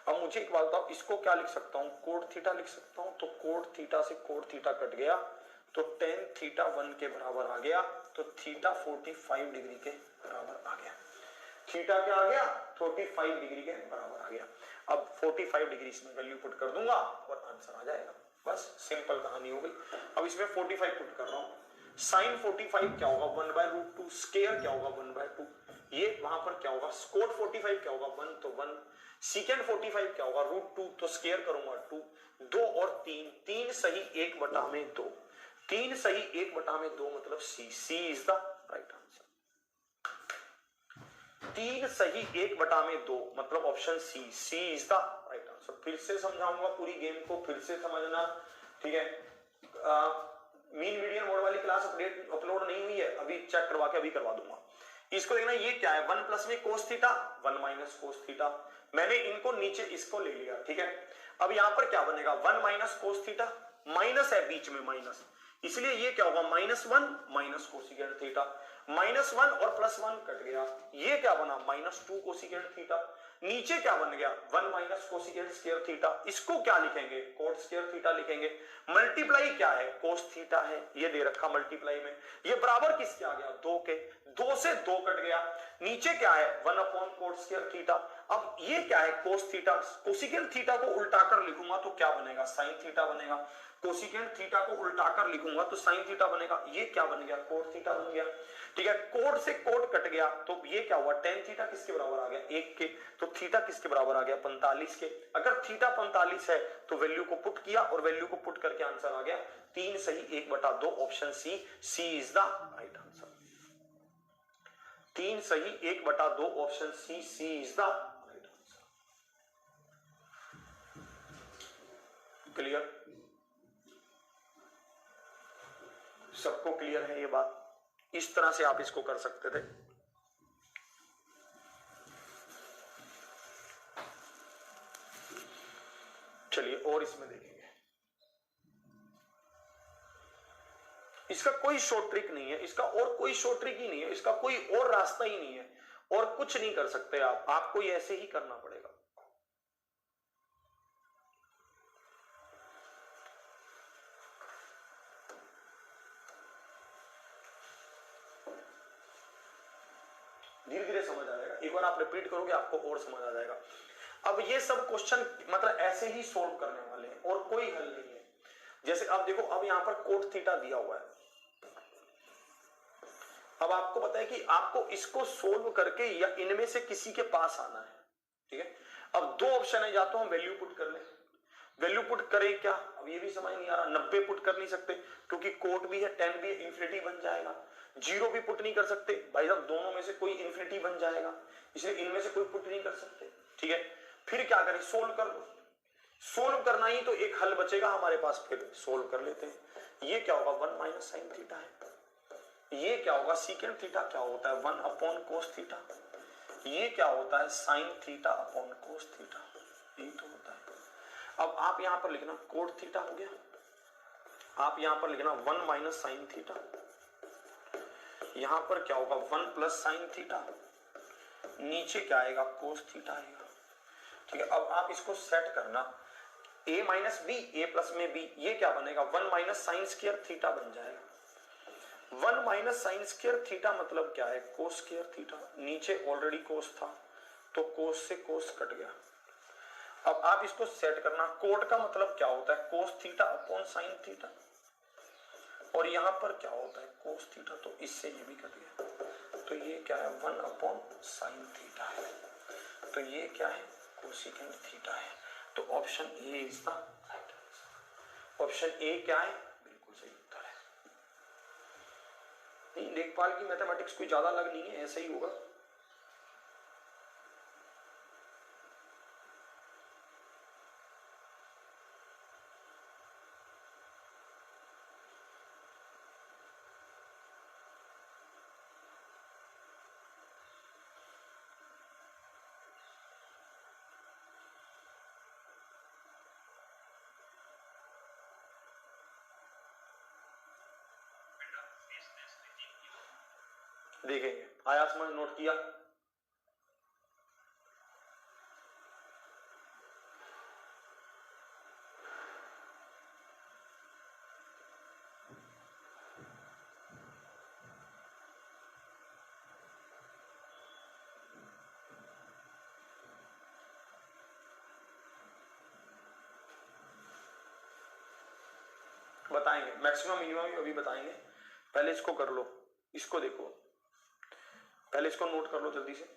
अब मुझे एक बात बताओ, इसको क्या लिख सकता हूं, कोट थीटा लिख सकता हूं, तो कोट थीटा से कोट थीटा कट गया तो टेन थीटा 1 के बराबर आ गया, तो थीटा 45 डिग्री के बराबर आ गया। थीटा क्या आ गया, 45 डिग्री के बराबर आ गया। अब 45 डिग्री इसमें वैल्यू पुट कर दूंगा और आंसर आ जाएगा। बस सिंपल कहानी हो गई। अब इसमें 45 पुट कर रहा हूं, साइन 45 क्या होगा 1/√2, स्क्वायर क्या होगा 1/2, ये वहां पर क्या होगा, कोट 45 क्या होगा 1 तो 1, सीकेंट 45 क्या होगा √2 तो स्क्वायर करूंगा 2, 2 और 3, 3 सही 1/2, 3 सही 1/2 मतलब C is the right answer. 3 सही 1/2 मतलब option C is the right answer. फिर से समझाऊंगा पूरी गेम को, फिर से समझना। ठीक है, मीन मीडियन मोड वाली क्लास अपलोड नहीं हुई है, अभी चेक करवा के अभी करवा दूंगा। इसको देखना, ये क्या है 1 प्लस में cos theta 1 minus cos theta, मैंने इनको नीचे इसको ले लिया। ठीक है, अब यहां पर क्या बनेगा 1 माइनस कोस थीटा, माइनस है बीच में माइनस, इसलिए ये क्या होगा -1 माइनस कोसिकेंट थीटा, -1 और +1 कट गया, ये क्या बना -2 कोसिकेंट थीटा। नीचे क्या बन गया 1 माइनस कोसिकेंट स्क्वायर थीटा, इसको क्या लिखेंगे कोट स्क्वायर थीटा लिखेंगे। मल्टीप्लाई क्या है कोस थीटा है, ये दे रखा मल्टीप्लाई में, ये बराबर किसके आ गया 2 के, 2 से 2 कट गया। नीचे क्या है 1 अपॉन कोट स्क्वायर थीटा। अब ये क्या है कोस थीटा, कोसिकेंट थीटा को उल्टाकर लिखूंगा तो क्या बनेगा साइन थीटा बनेगा, कोसिकेंट थीटा को उल्टाकर लिखूंगा तो साइन थीटा बनेगा, ये क्या बन गया कोट थीटा बन गया। ठीक है, कोट से कोट कट गया तो ये क्या हुआ टेन थीटा किसके बराबर आ गया 1 के, तो थीटा किसके बराबर आ गया 45 के। अगर थीटा 45 है तो वैल्यू को पुट किया और वैल्यू को पुट करके आंसर आ गया 3 सही 1/2 option C is the right answer. 3 सही 1/2 option C is the right answer. Clear, सबको क्लियर है ये बात। इस तरह से आप इसको कर सकते थे। चलिए और इसमें देखेंगे। इसका कोई शॉर्ट ट्रिक नहीं है, इसका और कोई शॉर्ट ट्रिक ही नहीं है, इसका कोई और रास्ता ही नहीं है, और कुछ नहीं कर सकते आप, आपको ये ऐसे ही करना पड़ेगा। धीरे धीरे समझ आ जाएगा, एक बार आप रिपीट करोगे आपको और समझ आ जाएगा। अब ये सब क्वेश्चन मतलब ऐसे ही सोल्व करने वाले हैं और कोई हल नहीं है। जैसे अब देखो, अब यहां पर कोट थीटा दिया हुआ है, अब आपको पता है कि आपको इसको सोल्व करके या इनमें से किसी के पास आना है, ठीक है। अब दो ऑप्शन है, या तो हम वैल्यू पुट कर लें, वैल्यू पुट करें क्या, अब ये भी समझ नहीं आ रहा, 90 पुट कर नहीं सकते क्योंकि कोट भी है, 10 भी है, इंफिनिटी बन जाएगा। 0 भी पुट नहीं कर सकते भाई साहब, दोनों में से कोई इंफिनिटी बन जाएगा, इसलिए इनमें से कोई पुट नहीं कर सकते, ठीक है। फिर क्या करें, सोल्व कर लो, सोल्व करना ही तो एक हल बचेगा हमारे पास, फिर सोल्व कर लेते हैं। ये क्या होगा, 1 माइनस साइन थीटा है। ये क्या होगा, सीकेंड थीटा क्या होता है, 1 अपॉन कोस थीटा। ये क्या होता है, sine theta upon cos theta, यही तो होता है। अब आप यहां पर लिखना कोट थीटा हो गया, आप यहां पर लिखना 1 माइनस साइन थीटा, यहां पर क्या होगा 1 प्लस साइन थीटा, नीचे क्या आएगा, कोस थीटा आएगा, ठीक है। अब आप इसको सेट करना, a minus b, a plus में बी, ये क्या बनेगा, 1 माइनस साइन स्क्वायर थीटा बन जाएगा। 1 माइनस साइन स्क्वायर थीटा मतलब क्या है, कोस स्क्वायर थीटा, नीचे ऑलरेडी कोस था तो कोस से कोस कट गया। अब आप इसको सेट करना, कोट का मतलब क्या होता है, cos theta upon sine theta, और यहां पर क्या होता है, कोस थीटा, तो इससे ये भी कट गया, तो ये क्या है, 1 अपॉन साइन थीटा है, तो ये क्या है, कोसेकेंड थीटा है। तो option A is the right answer. Option A क्या है, बिल्कुल सही उत्तर है। नहीं, लेखपाल की मैथमेटिक्स कोई ज्यादा अलग नहीं है, ऐसा ही होगा। देखेंगे, आया समझ, नोट किया। बताएंगे मैक्सिमम मिनिमम अभी बताएंगे, पहले इसको कर लो, इसको देखो, पहले इसको नोट कर लो जल्दी से।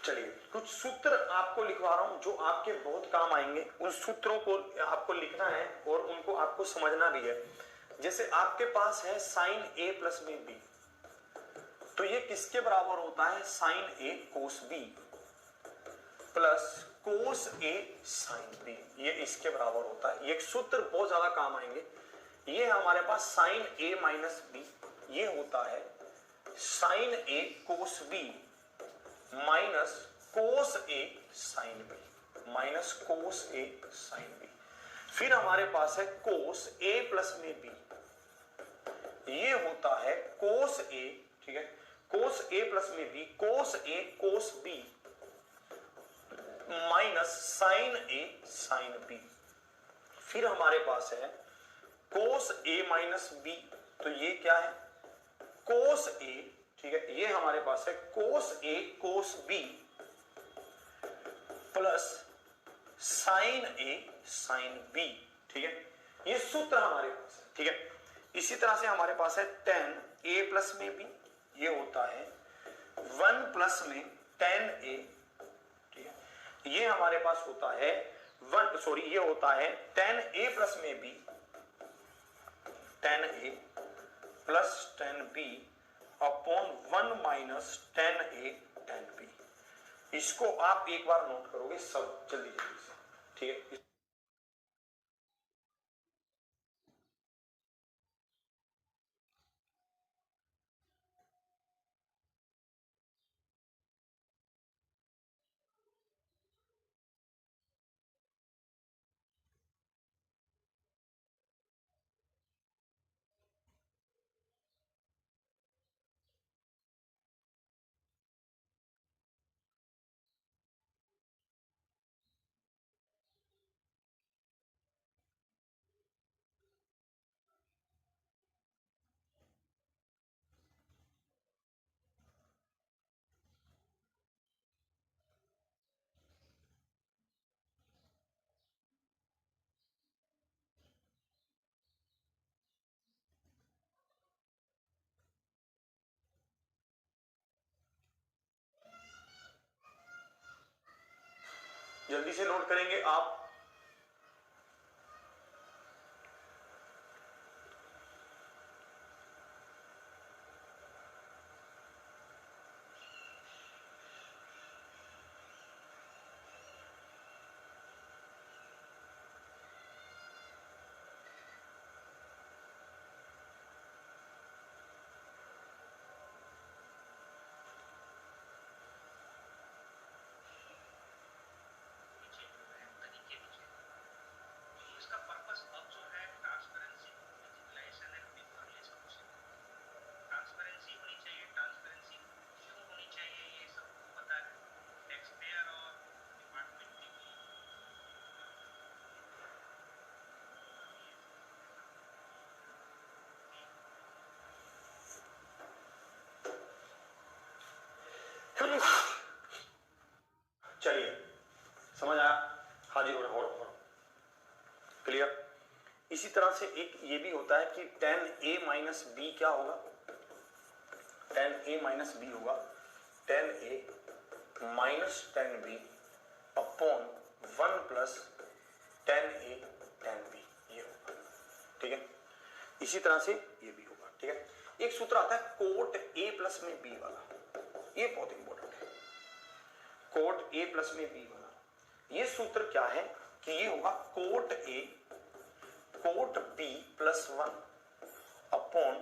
चलिए, कुछ सूत्र आपको लिखवा रहा हूं जो आपके बहुत काम आएंगे, उन सूत्रों को आपको लिखना है और उनको आपको समझना भी है। जैसे आपके पास है साइन ए प्लस में बी, तो ये किसके बराबर होता है, साइन ए कोस बी प्लस कोस ए साइन बी, ये इसके बराबर होता है। ये सूत्र बहुत ज्यादा काम आएंगे। ये हमारे पास साइन ए माइनस बी, ये होता है साइन ए कोस बी माइनस कोस ए साइन बी माइनस कोस ए साइन बी। फिर हमारे पास है कोस ए प्लस में बी, ये होता है कोस ए, ठीक है, कोस ए प्लस में बी, कोस ए कोस बी माइनस साइन ए साइन बी। फिर हमारे पास है कोस ए माइनस बी, तो ये क्या है कोस ए, ठीक है, ये हमारे पास है कोस ए कोस बी प्लस साइन ए साइन बी, ठीक है, ये सूत्र हमारे पास है, ठीक है। इसी तरह से हमारे पास है टेन ए प्लस में बी, ये होता है 1 प्लस में टेन ए, ठीक है, ये हमारे पास होता है ये होता है टेन ए प्लस में B, tan A plus tan B upon 1 minus tan A tan B. इसको आप एक बार नोट करोगे सब जल्दी जल्दी से, ठीक है। जल्दी से नोट करेंगे आप। चलिए समझ आया, हाजिर हो क्लियर। इसी तरह से एक ये भी होता है कि टेन ए माइनस बी क्या होगा, टेन ए माइनस बी होगा tan A minus tan B upon 1 plus tan A tan B, ये होगा, ठीक है। इसी तरह से ये भी होगा, ठीक है। एक सूत्र आता है कोट ए प्लस में बी वाला, ये बहुत इंपॉर्टेंट है, कोट ए प्लस में बी वाला। ये सूत्र क्या है कि ये होगा cot a cot b plus 1 upon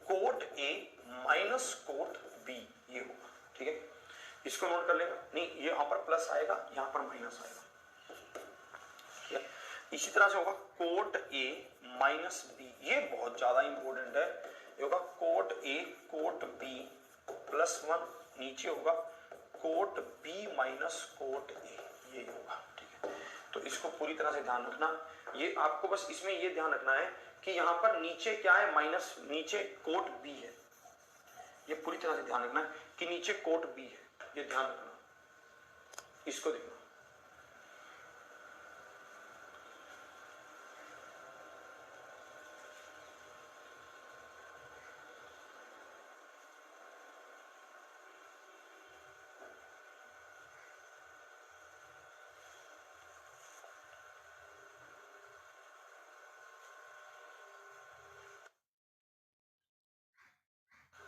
cot a minus cot b, ये होगा, ठीक है। इसको नोट कर लेगा, नहीं ये यहां पर प्लस आएगा, यहां पर माइनस आएगा, ठीक है। इसी तरह से होगा कोट ए माइनस बी, ये बहुत ज्यादा इंपॉर्टेंट है, ये होगा cot a cot b plus 1, नीचे होगा cot b minus cot a, ये होगा, ठीक है। तो इसको पूरी तरह से ध्यान रखना, ये आपको बस इसमें ये ध्यान रखना है कि यहां पर नीचे क्या है माइनस, नीचे कोट बी है, ये पूरी तरह से ध्यान रखना है कि नीचे कोट बी है, ये ध्यान रखना, इसको देखना।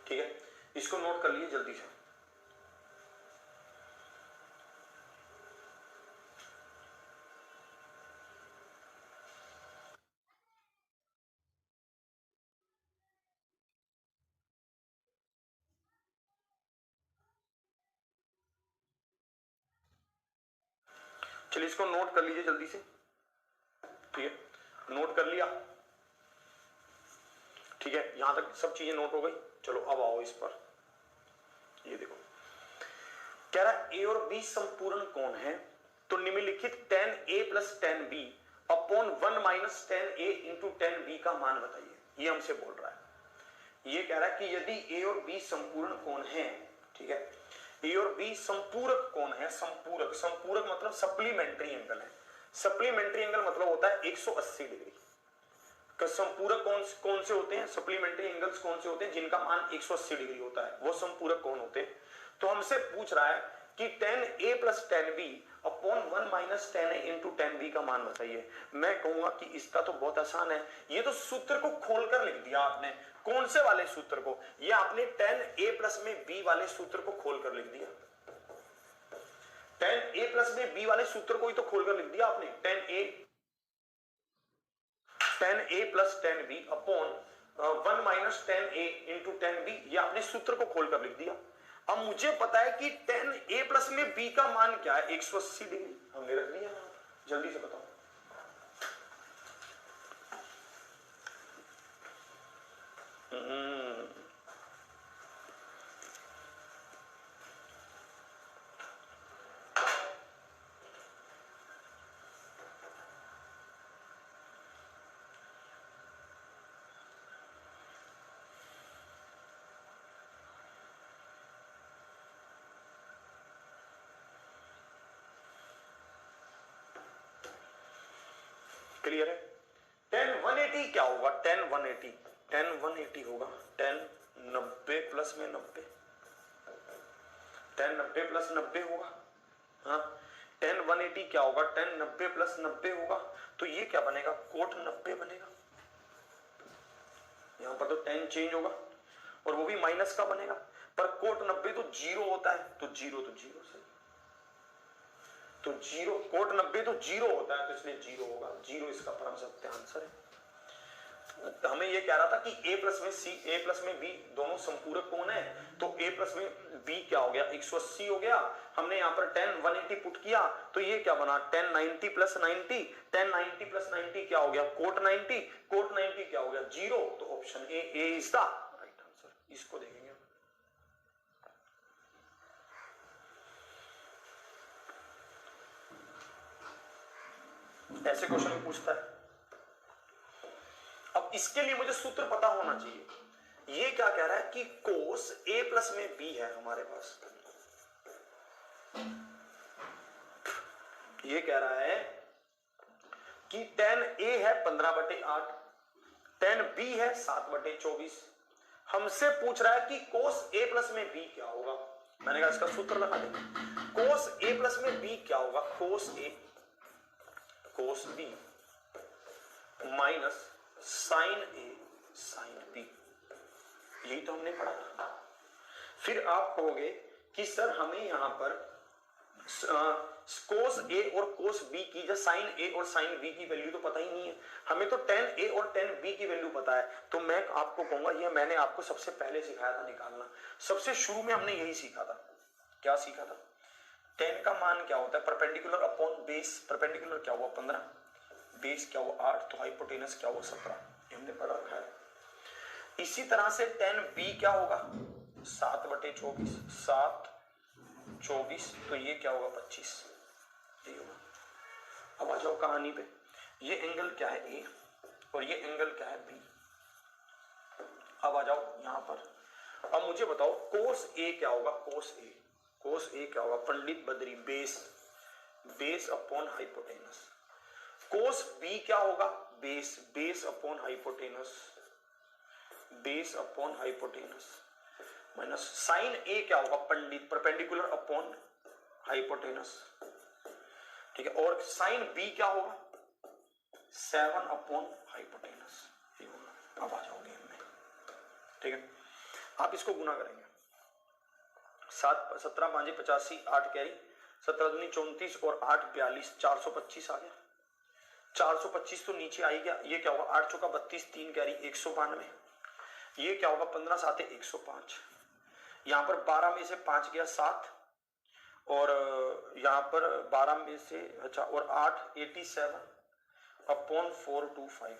ठीक है, इसको नोट कर लिए जल्दी से। चलिए इसको नोट कर लीजिए जल्दी से, ठीक है, नोट कर लिया, ठीक है, यहां तक सब चीजें नोट हो गई। चलो अब आओ इस पर, ये देखो कह रहा है ए और बी संपूर्ण कोण है, तो निम्नलिखित tan A plus tan B upon 1 minus tan A into tan B का मान बताइए। ये हमसे बोल रहा है, ये कह रहा है कि यदि ए और बी संपूर्ण कोण है, ठीक है, ए और बी संपूरक कोण है, संपूरक, संपूरक मतलब सप्लीमेंट्री एंगल है, सप्लीमेंट्री एंगल मतलब होता है 180 डिग्री। संपूरक कौन से होते हैं, सप्लीमेंट्री एंगल्स कौन से होते हैं जिनका मान 180 डिग्री होता है, वो संपूरक कौन होते हैं। तो हमसे पूछ रहा है कि tan A plus tan B upon 1 minus tan A into tan B का मान बताइए। मैं कहूंगा कि इसका तो बहुत आसान है, ये तो सूत्र को खोलकर लिख दिया आपने। कौन से वाले सूत्र को, ये आपने tan A प्लस में B वाले सूत्र को खोलकर लिख दिया, tan A प्लस में B वाले सूत्र को ही तो खोलकर लिख दिया आपने, tan A plus tan B upon 1 minus tan A into tan B, ये आपने सूत्र को खोलकर लिख दिया। अब मुझे पता है कि tan A प्लस में B का मान क्या है, 180 डिग्री, हमने रख दिया, जल्दी से बताओ। क्लियर है। tan 180 क्या होगा, tan 180 होगा tan 90 प्लस में 90, tan 90 प्लस 90 होगा, हाँ, tan 180 क्या होगा, tan 90 प्लस 90 होगा, तो ये क्या बनेगा, कोट 90 बनेगा। यहां पर तो tan चेंज होगा और वो भी माइनस का बनेगा, पर कोट 90 तो जीरो होता है, तो जीरो से तो जीरो, कोट 90 तो जीरो होता है, तो इसलिए जीरो होगा, जीरो इसका परम सत्य आंसर है। तो हमें ये कह रहा था कि a प्लस में c, a प्लस में b दोनों संपूरक कोण है, तो a प्लस में b क्या हो गया, 180 हो गया। हमने यहाँ पर tan 180 पुट किया, तो ये क्या बना, tan 90 प्लस 90, tan 90 प्लस 90 क्या हो गया, कोट 90, कोट 90 क्या हो गया, जीरो। तो option A is the right answer. इसको देखेंगे, ऐसे क्वेश्चन में पूछता है। अब इसके लिए मुझे सूत्र पता होना चाहिए। ये क्या कह रहा है कि कोस a प्लस में b है हमारे पास, ये कह रहा है कि tan a है 15/8, tan b है 7/24। हमसे पूछ रहा है कि कोस a प्लस में b क्या होगा। मैंने कहा इसका सूत्र लगा दे, कोस a प्लस में b क्या होगा, cos a cos b minus sine a sine b, यही तो हमने पढ़ा था। फिर आप कहोगे कि सर हमें यहां पर कोस a और कोस b की, जो साइन a और साइन b की वैल्यू तो पता ही नहीं है, हमें तो tan a और tan b की वैल्यू पता है। तो मैं आपको कहूंगा, ये मैंने आपको सबसे पहले सिखाया था निकालना, सबसे शुरू में हमने यही सीखा था। क्या सीखा था, tan का मान क्या होता है, परपेंडिकुलर अपॉन बेस, परपेंडिकुलर क्या हुआ 15, बेस क्या हुआ 8, तो हाइपोटेनस क्या हुआ 17, हमने पढ़ा रखा है। इसी तरह से tan b क्या होगा 7/24, 7/24, तो ये क्या होगा 25, यही होगा। अब आ जाओ कहानी पे, ये एंगल क्या है a और ये एंगल क्या है b। अब आ जाओ यहां पर, अब मुझे बताओ कोस a क्या होगा, कोस a क्या होगा, Pandit Badri, base upon hypotenuse. Cos b क्या होगा, base upon hypotenuse, minus sine a क्या होगा, पंडित, परपेंडिकुलर अपॉन हाइपोटेनस, ठीक है, और साइन b क्या होगा 7 अपॉन हाइपोटेनस, ये होगा। अब आ जाओगे इनमें, ठीक है, आप इसको गुना करेंगे, 17 5 85, 8 कैरी, 17 दूनी 34 और 8 42, 425 आ गया। 425 तो नीचे आ ही गया, ये क्या होगा 8 चौका 32, 3 कैरी 192, ये क्या होगा 15 7 105, यहां पर 12 में से 5 गया 7, और यहाँ पर 12 में से अच्छा और 8 87/425।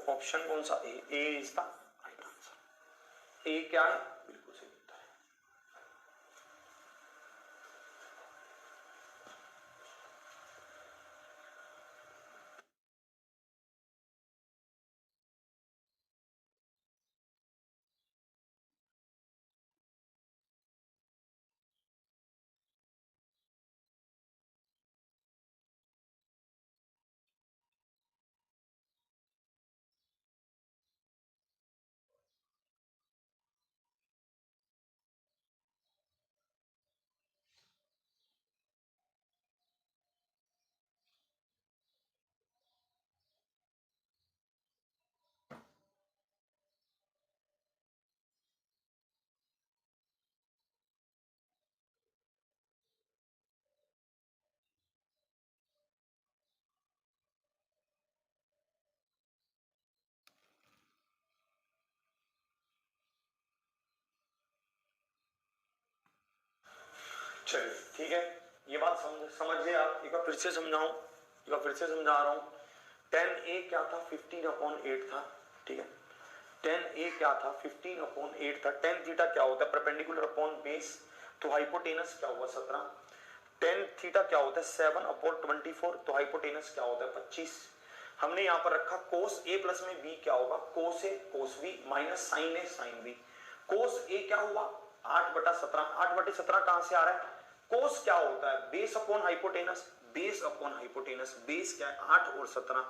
ऑप्शन कौन सा? ए is the right answer. A क्या है? बिल्कुल सही उत्तर है। चलिए ठीक है, ये बात समझ गए आप। एक बार फिर से समझाऊं, एक बार फिर से समझा रहा हूं। 10a क्या था? 15/8 था। ठीक है, 10a क्या था? 15/8 था। tan थीटा क्या होता है? Perpendicular upon base. तो हाइपोटेनस क्या हुआ? 17। tan थीटा क्या होता है? 7/24। तो हाइपोटेनस क्या होता है? 25। हमने यहाँ पर रखा cos a प्लस में b क्या होगा? cos a cos b minus sin a sin b। cos a क्या हुआ? 8/17। 8/17 कहां से आ रहा है? cos क्या होता है? Base upon hypotenuse. Base upon hypotenuse. Base क्या है? 8 और 17।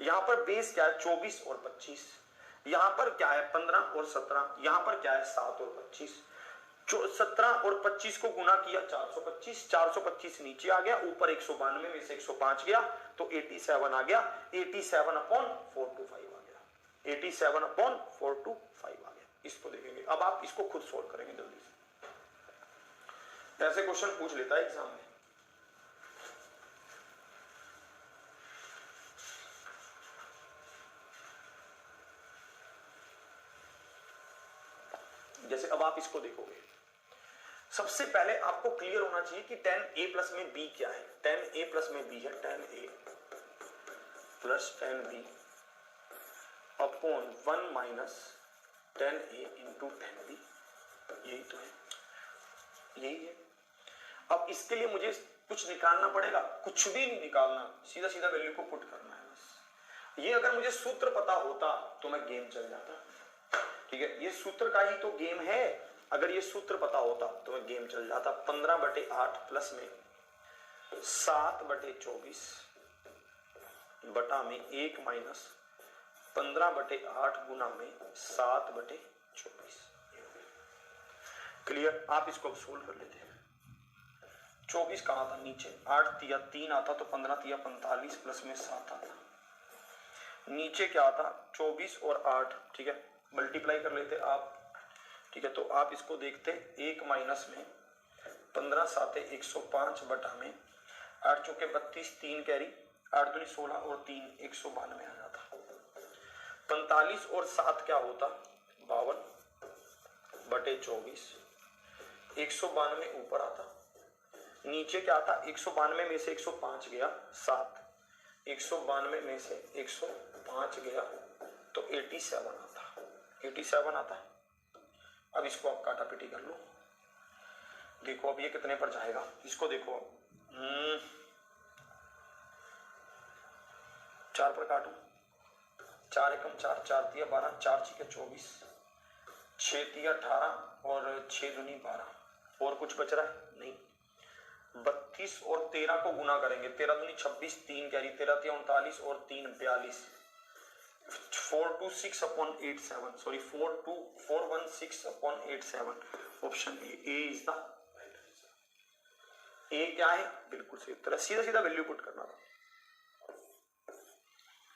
यहां पर बेस क्या है? 24 और 25। यहां पर क्या है? 15 और 17। यहां पर क्या है? 7 और 25। 17 और 25 को गुना किया 425। 425 नीचे आ गया, ऊपर 192 में से 105 गया तो 87 आ गया। 87/425 आ गया। 87/425 आ गया। इसको देखेंगे। अब आप इसको खुद सोल्व करेंगे जल्दी से। ऐसे क्वेश्चन पूछ लेता है एग्जाम में। जैसे अब आप इसको देखोगे, सबसे पहले आपको क्लियर होना चाहिए कि tan a प्लस में b क्या है। tan a प्लस में b है tan a plus tan b upon 1 minus tan a into tan b। यही तो है, यही है। अब इसके लिए मुझे कुछ निकालना पड़ेगा? कुछ भी नहीं निकालना, सीधा सीधा वैल्यू को पुट करना है बस। ये अगर मुझे सूत्र पता होता तो मैं गेम चल जाता। ठीक है, ये सूत्र का ही तो गेम है। अगर ये सूत्र पता होता तो मैं गेम चल जाता। 15/8 प्लस में 7/24 बटा में 1 माइनस 15/8 गुना में 7/24। क्लियर? आप इसको सोल्व कर लेते हैं। 24 कहां था? नीचे। 8 तिया 3 आता तो 15 तिया 45 प्लस में 7 आता। नीचे क्या आता? 24 और 8। ठीक है, मल्टीप्लाई कर लेते आप। ठीक है, तो आप इसको देखते 1 माइनस में 15 7 105 बटा में 8 चौके 32 3 कैरी 8 दूनी 16 और 3 192 आ जाता। 45 और 7 क्या होता? 52/24। 192 ऊपर आता, नीचे क्या आता? 192 में से 105 गया 7। 192 में से 105 गया तो 87 आता। 87 आता। अब इसको आप काटा पीटी कर लो। देखो अब ये कितने पर जाएगा, इसको देखो। 4 पर काटो। 4 एकम 4, 4 तिया 12, 4 छीके 24, 6 तिया 18 और 6 दूनी 12। और कुछ बच रहा है? नहीं। 32 और 13 को गुना करेंगे। 13 दूनी 26, 3 कैरी 13 तिया 39 और 3 42। 426/87 sorry 416/87। Option A is the right answer. A क्या है? बिल्कुल सही उत्तर है। सीधा सीधा वैल्यू पुट करना था,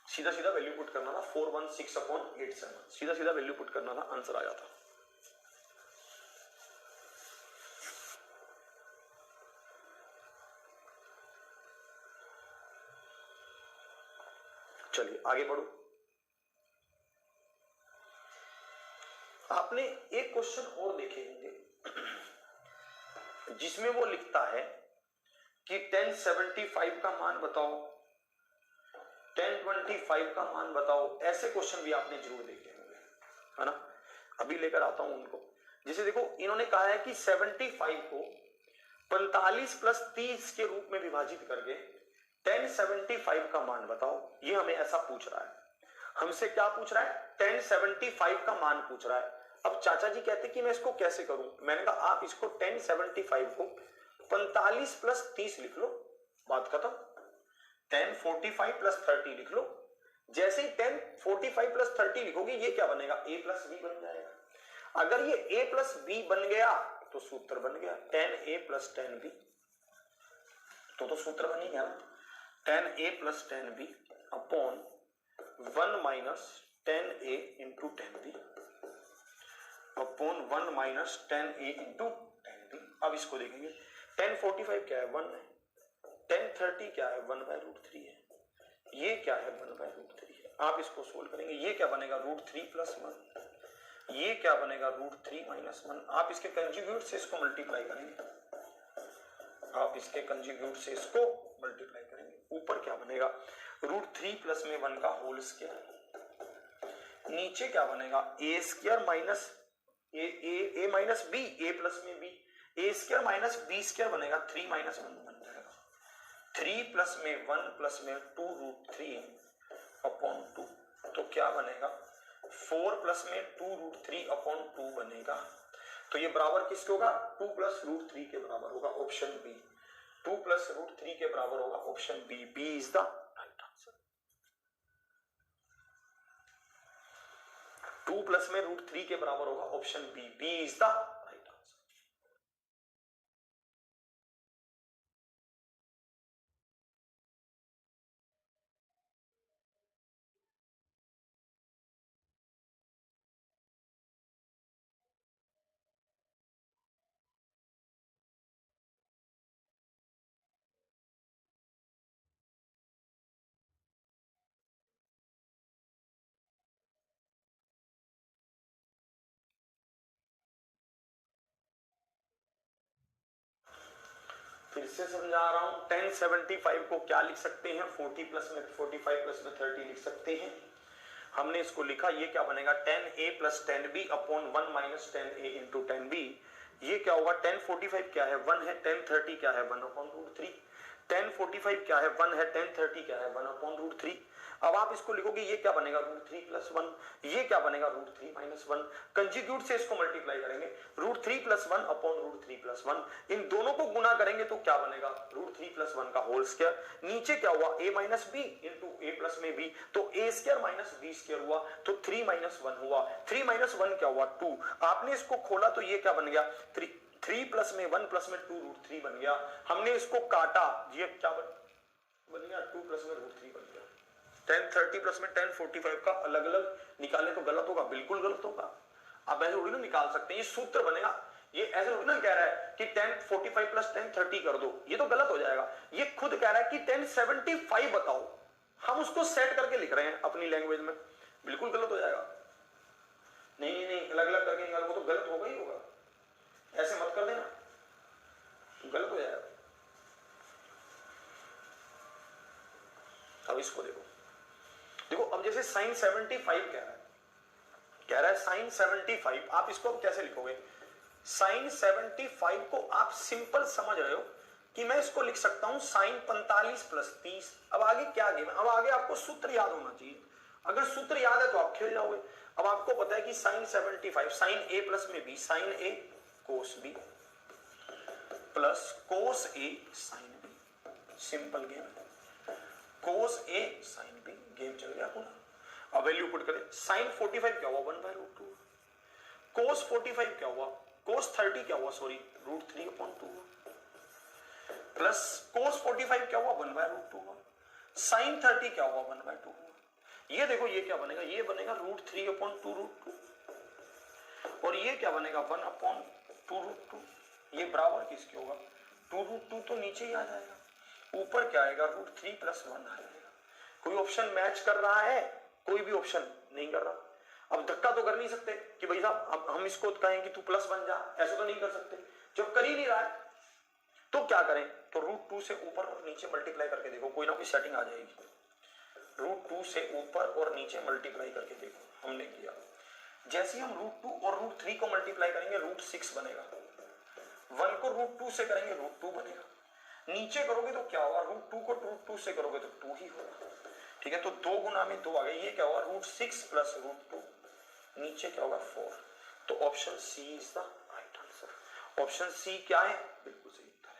सीधा सीधा वैल्यू पुट करना था। 416/87 सीधा सीधा वैल्यू पुट करना था, आंसर आ जाता। चलिए आगे बढ़ो। आपने एक क्वेश्चन और देखे होंगे, जिसमें वो लिखता है कि 1075 का मान बताओ, 1025 का मान बताओ। ऐसे क्वेश्चन भी आपने जरूर देखे होंगे, है ना। अभी लेकर आता हूं उनको। जैसे देखो इन्होंने कहा है कि 75 को 45 प्लस 30 के रूप में विभाजित करके 1075 का मान बताओ। ये हमें ऐसा पूछ रहा है। हमसे क्या पूछ रहा है? 1075 का मान पूछ रहा है। अब चाचा जी कहते कि मैं इसको कैसे करूं? मैंने कहा आप इसको 1075 को 45 प्लस 30 लिख लो, बात खत्म। 1045 प्लस 30 लिख लो। जैसे ही 1045 प्लस 30 लिखोगे ये क्या बनेगा? a प्लस बी बन जाएगा। अगर ये a प्लस बी बन गया तो सूत्र बन गया 10a प्लस 10b। तो सूत्र बन ही गया ना, 10a plus 10b upon 1 minus 10a into 10b upon 1 minus 10a into 10b। अब इसको देखेंगे 1045 क्या है? 1 है। 1030 क्या है? 1/√3 है। ये क्या है? 1/√3 है। आप इसको सोल्व करेंगे, ये क्या बनेगा? √3 प्लस 1। ये क्या बनेगा? √3 माइनस 1। आप इसके कंजुगेट से इसको मल्टीप्लाई करेंगे, आप इसके कंजुगेट से इसको मल्टीप्लाई करेंगे। ऊपर क्या बनेगा? √3 प्लस में 1 का होल स्क्वायर। नीचे क्या बनेगा? a square minus a minus b, a plus में b, a square minus b square बनेगा 3 माइनस 1 बन जाएगा। 3 प्लस में 1 प्लस में 2√3 अपॉन 2, तो क्या बनेगा? 4 प्लस में 2√3 अपॉन 2 बनेगा। तो ये बराबर किसके होगा? 2 प्लस √3 के बराबर होगा, ऑप्शन बी। 2 प्लस √3 के बराबर होगा, option B. B is the right answer. 2 प्लस में √3 के बराबर होगा, option B. B is the right answer. फिर से समझा रहा हूं, 1075 को क्या लिख सकते हैं? 40 प्लस में 45 प्लस में 30 लिख सकते हैं। हमने इसको लिखा, ये क्या बनेगा? 10a plus 10b upon 1 minus 10a into 10b। ये क्या होगा? 1045 क्या है? 1 है। 1030 क्या है? 1 अपॉन √3। 1045 क्या है? 1 है। 1030 क्या है? 1 अपॉन √3। अब आप इसको लिखोगे, ये क्या बनेगा? √3 प्लस 1। ये क्या बनेगा? √3 माइनस 1। कंजुगेट से इसको मल्टीप्लाई करेंगे, √3 प्लस 1 अपॉन √3 प्लस 1। इन दोनों को गुना करेंगे तो क्या बनेगा? √3 प्लस 1 का होल स्क्वायर। नीचे क्या हुआ? a minus b into a plus में b, तो a square minus b square हुआ, तो 3 माइनस 1 हुआ। 3 माइनस 1 क्या हुआ? 2। आपने इसको खोला तो ये क्या बन गया? 3 प्लस में 1 प्लस में 2 √3 बन गया। हमने इसको काटा, ये क्या बन गया? 2 प्लस में √3 बन गया। 1030 प्लस में 1045 का अलग अलग निकाले तो गलत होगा, बिल्कुल गलत होगा। आप ऐसे थोड़ी ना निकाल सकते हैं, ये सूत्र बनेगा। ये ऐसे थोड़ी ना कह रहा है कि 1045 प्लस 1030 कर दो, ये तो गलत हो जाएगा। ये खुद कह रहा है कि 1075 बताओ, हम उसको सेट करके लिख रहे हैं अपनी लैंग्वेज में, बिल्कुल गलत हो जाएगा। नहीं नहीं, अलग अलग करके निकालो, वो तो गलत होगा ही होगा। ऐसे मत कर देना, गलत हो जाएगा। अब इसको देखो, देखो अब जैसे साइन 75 कह रहा है साइन 75, आप इसको अब कैसे लिखोगे? साइन 75 को आप सिंपल समझ रहे हो कि मैं इसको लिख सकता हूं साइन 45 प्लस 30। अब आगे क्या गेम है? अब आगे आपको सूत्र याद होना चाहिए। अगर सूत्र याद है तो आप खेल जाओगे। अब आपको पता है कि साइन 75 साइन a प्लस में b, sine a cos b plus cos a sine b। Simple game है, cos a sine b, game चल गया पूरा। अब वैल्यू पुट करें, साइन 45 क्या हुआ? 1/√2। कोस 45 क्या हुआ? कोस 30 क्या हुआ? सॉरी, √3/2 प्लस कोस 45 क्या हुआ? 1/√2 हुआ। साइन 30 क्या हुआ? 1/2 हुआ। ये देखो, ये क्या बनेगा? ये बनेगा √3/2√2 और ये क्या बनेगा? 1/2√2। ये बराबर किसके होगा? 2√2 तो नीचे ही आ जाएगा, ऊपर क्या आएगा? √3 प्लस 1 आ जाएगा। कोई ऑप्शन मैच कर रहा है? कोई भी ऑप्शन नहीं कर रहा। अब धक्का तो कर नहीं सकते कि भाई साहब अब हम इसको कहें कि तू प्लस बन जा, ऐसा तो नहीं कर सकते। जब कर ही नहीं रहा है तो क्या करें, तो √2 से ऊपर और नीचे मल्टीप्लाई करके देखो, कोई ना कोई सेटिंग आ जाएगी। √2 से ऊपर और नीचे मल्टीप्लाई करके देखो, हमने किया। जैसे हम √2 और √3 को मल्टीप्लाई करेंगे √6 बनेगा, 1 को √2 से करेंगे √2 बनेगा, नीचे करोगे तो क्या होगा, √2 को √2 से करोगे तो 2 ही होगा। ठीक है, तो 2 गुना में 2 आ गए, ये क्या होगा √6 प्लस √2, नीचे क्या होगा 4। तो option C is the right answer. Option C क्या है, बिल्कुल सही उत्तर है।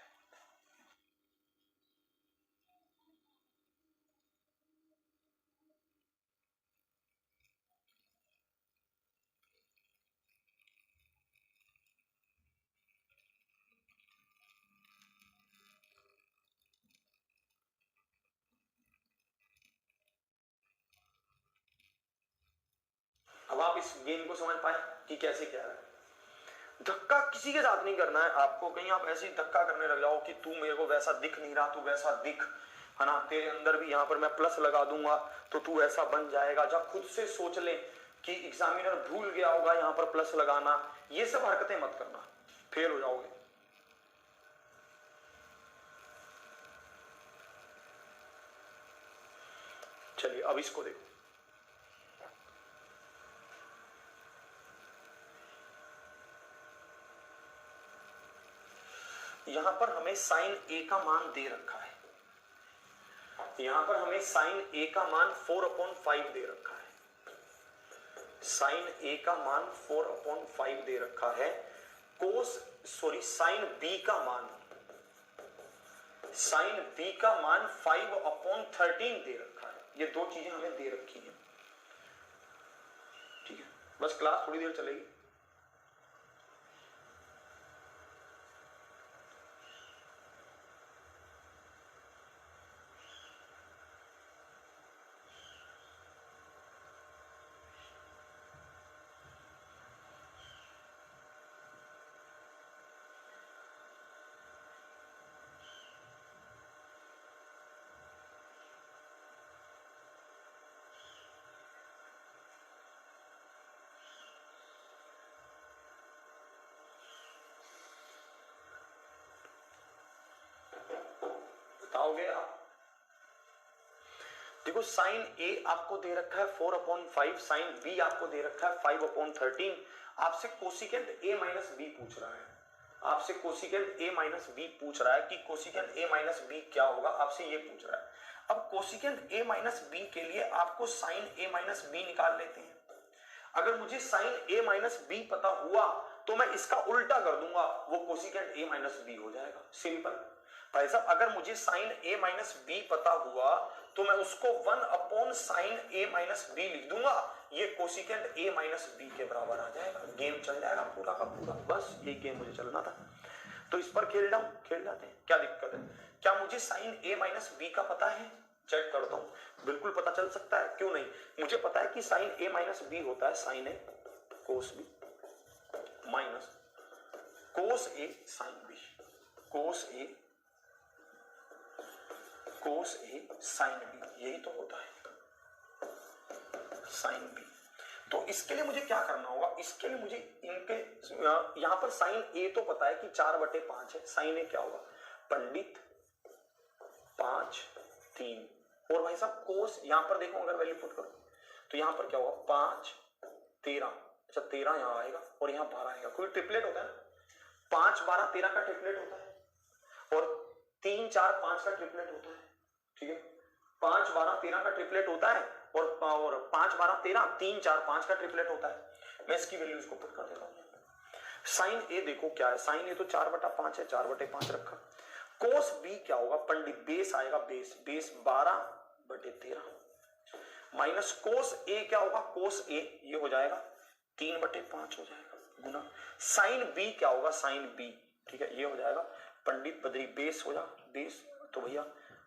अब आप इस गेम को समझ पाए कि कैसे क्या है। धक्का किसी के साथ नहीं करना है आपको, कहीं आप ऐसे ही धक्का करने लग जाओ कि तू मेरे को वैसा दिख नहीं रहा, तू वैसा दिख, है ना, तेरे अंदर भी यहाँ पर मैं प्लस लगा दूंगा तो तू ऐसा बन जाएगा। जब खुद से सोच ले कि एग्जामिनर भूल गया होगा यहाँ पर प्लस लगाना, ये सब हरकतें मत करना, फेल हो जाओगे। चलिए अब इसको देखो, यहां पर हमें साइन ए का मान दे रखा है, यहां पर हमें साइन ए का मान 4/5 दे रखा है, साइन ए का मान 4/5 दे रखा है, साइन बी का मान, साइन बी का मान 5/13 दे रखा है। ये दो चीजें हमें दे रखी हैं। ठीक है, बस क्लास थोड़ी देर चलेगी। बताओगे आप? देखो साइन ए आपको दे रखा है 4/5, साइन बी आपको दे रखा है 5/13। आपसे कोसिकेंट ए माइनस बी पूछ रहा है, आपसे कोसिकेंट ए माइनस बी पूछ रहा है कि कोसिकेंट ए माइनस बी क्या होगा, आपसे ये पूछ रहा है। अब कोसिकेंट ए माइनस बी के लिए आपको साइन ए माइनस बी निकाल लेते हैं। अगर मुझे साइन ए माइनस बी पता हुआ तो मैं इसका उल्टा कर दूंगा, वो कोसिकेंट ए माइनस बी हो जाएगा। सिंपल भाई साहब, अगर मुझे साइन ए माइनस बी पता हुआ तो मैं उसको 1/साइन ए माइनस बी लिख दूंगा, ये कोसिकेंट ए माइनस बी के बराबर आ जाएगा। गेम चल जाएगा पूरा का पूरा। बस ये गेम मुझे चलना था, तो इस पर खेल जाते हैं, क्या दिक्कत है? क्या मुझे साइन ए माइनस बी का पता है? चेक करता हूं, बिल्कुल पता चल सकता है, क्यों नहीं। मुझे पता है कि साइन ए माइनस बी होता है साइन ए कोस बी माइनस कोस ए साइन बी, कोस ए साइन बी, यही तो होता है साइन बी। तो इसके लिए मुझे क्या करना होगा, इसके लिए मुझे इनके यहां पर साइन ए तो पता है कि 4/5 है, साइन ए क्या होगा पंडित 5/3, और भाई साहब कोस यहां पर देखो, अगर वैल्यू पुट करो तो यहां पर क्या होगा 5/13, अच्छा 13 यहां आएगा और यहां 12 आएगा। कोई ट्रिपलेट होता है ना, 5, 12, 13 का ट्रिपलेट होता है, और 3, 4, 5 का ट्रिपलेट होता है। ठीक है, 5, 12, 13 का ट्रिपलेट होता है, और 5, 12, 13, 3, 4, 5 का ट्रिपलेट होता है। मैं इसकी वैल्यू इसको पुट कर देता हूं। साइन ए देखो क्या है, साइन ए तो 4/5 है, 4/5 रखा। कोस बी क्या होगा पंडित, बेस आएगा, बेस 12/13 माइनस कोस ए क्या होगा, कोस ए ये हो जाएगा 3/5 हो जाएगा गुना साइन बी क्या होगा, साइन बी, ठीक है, ये हो जाएगा पंडित बद्री बेस हो जा बेस। तो भैया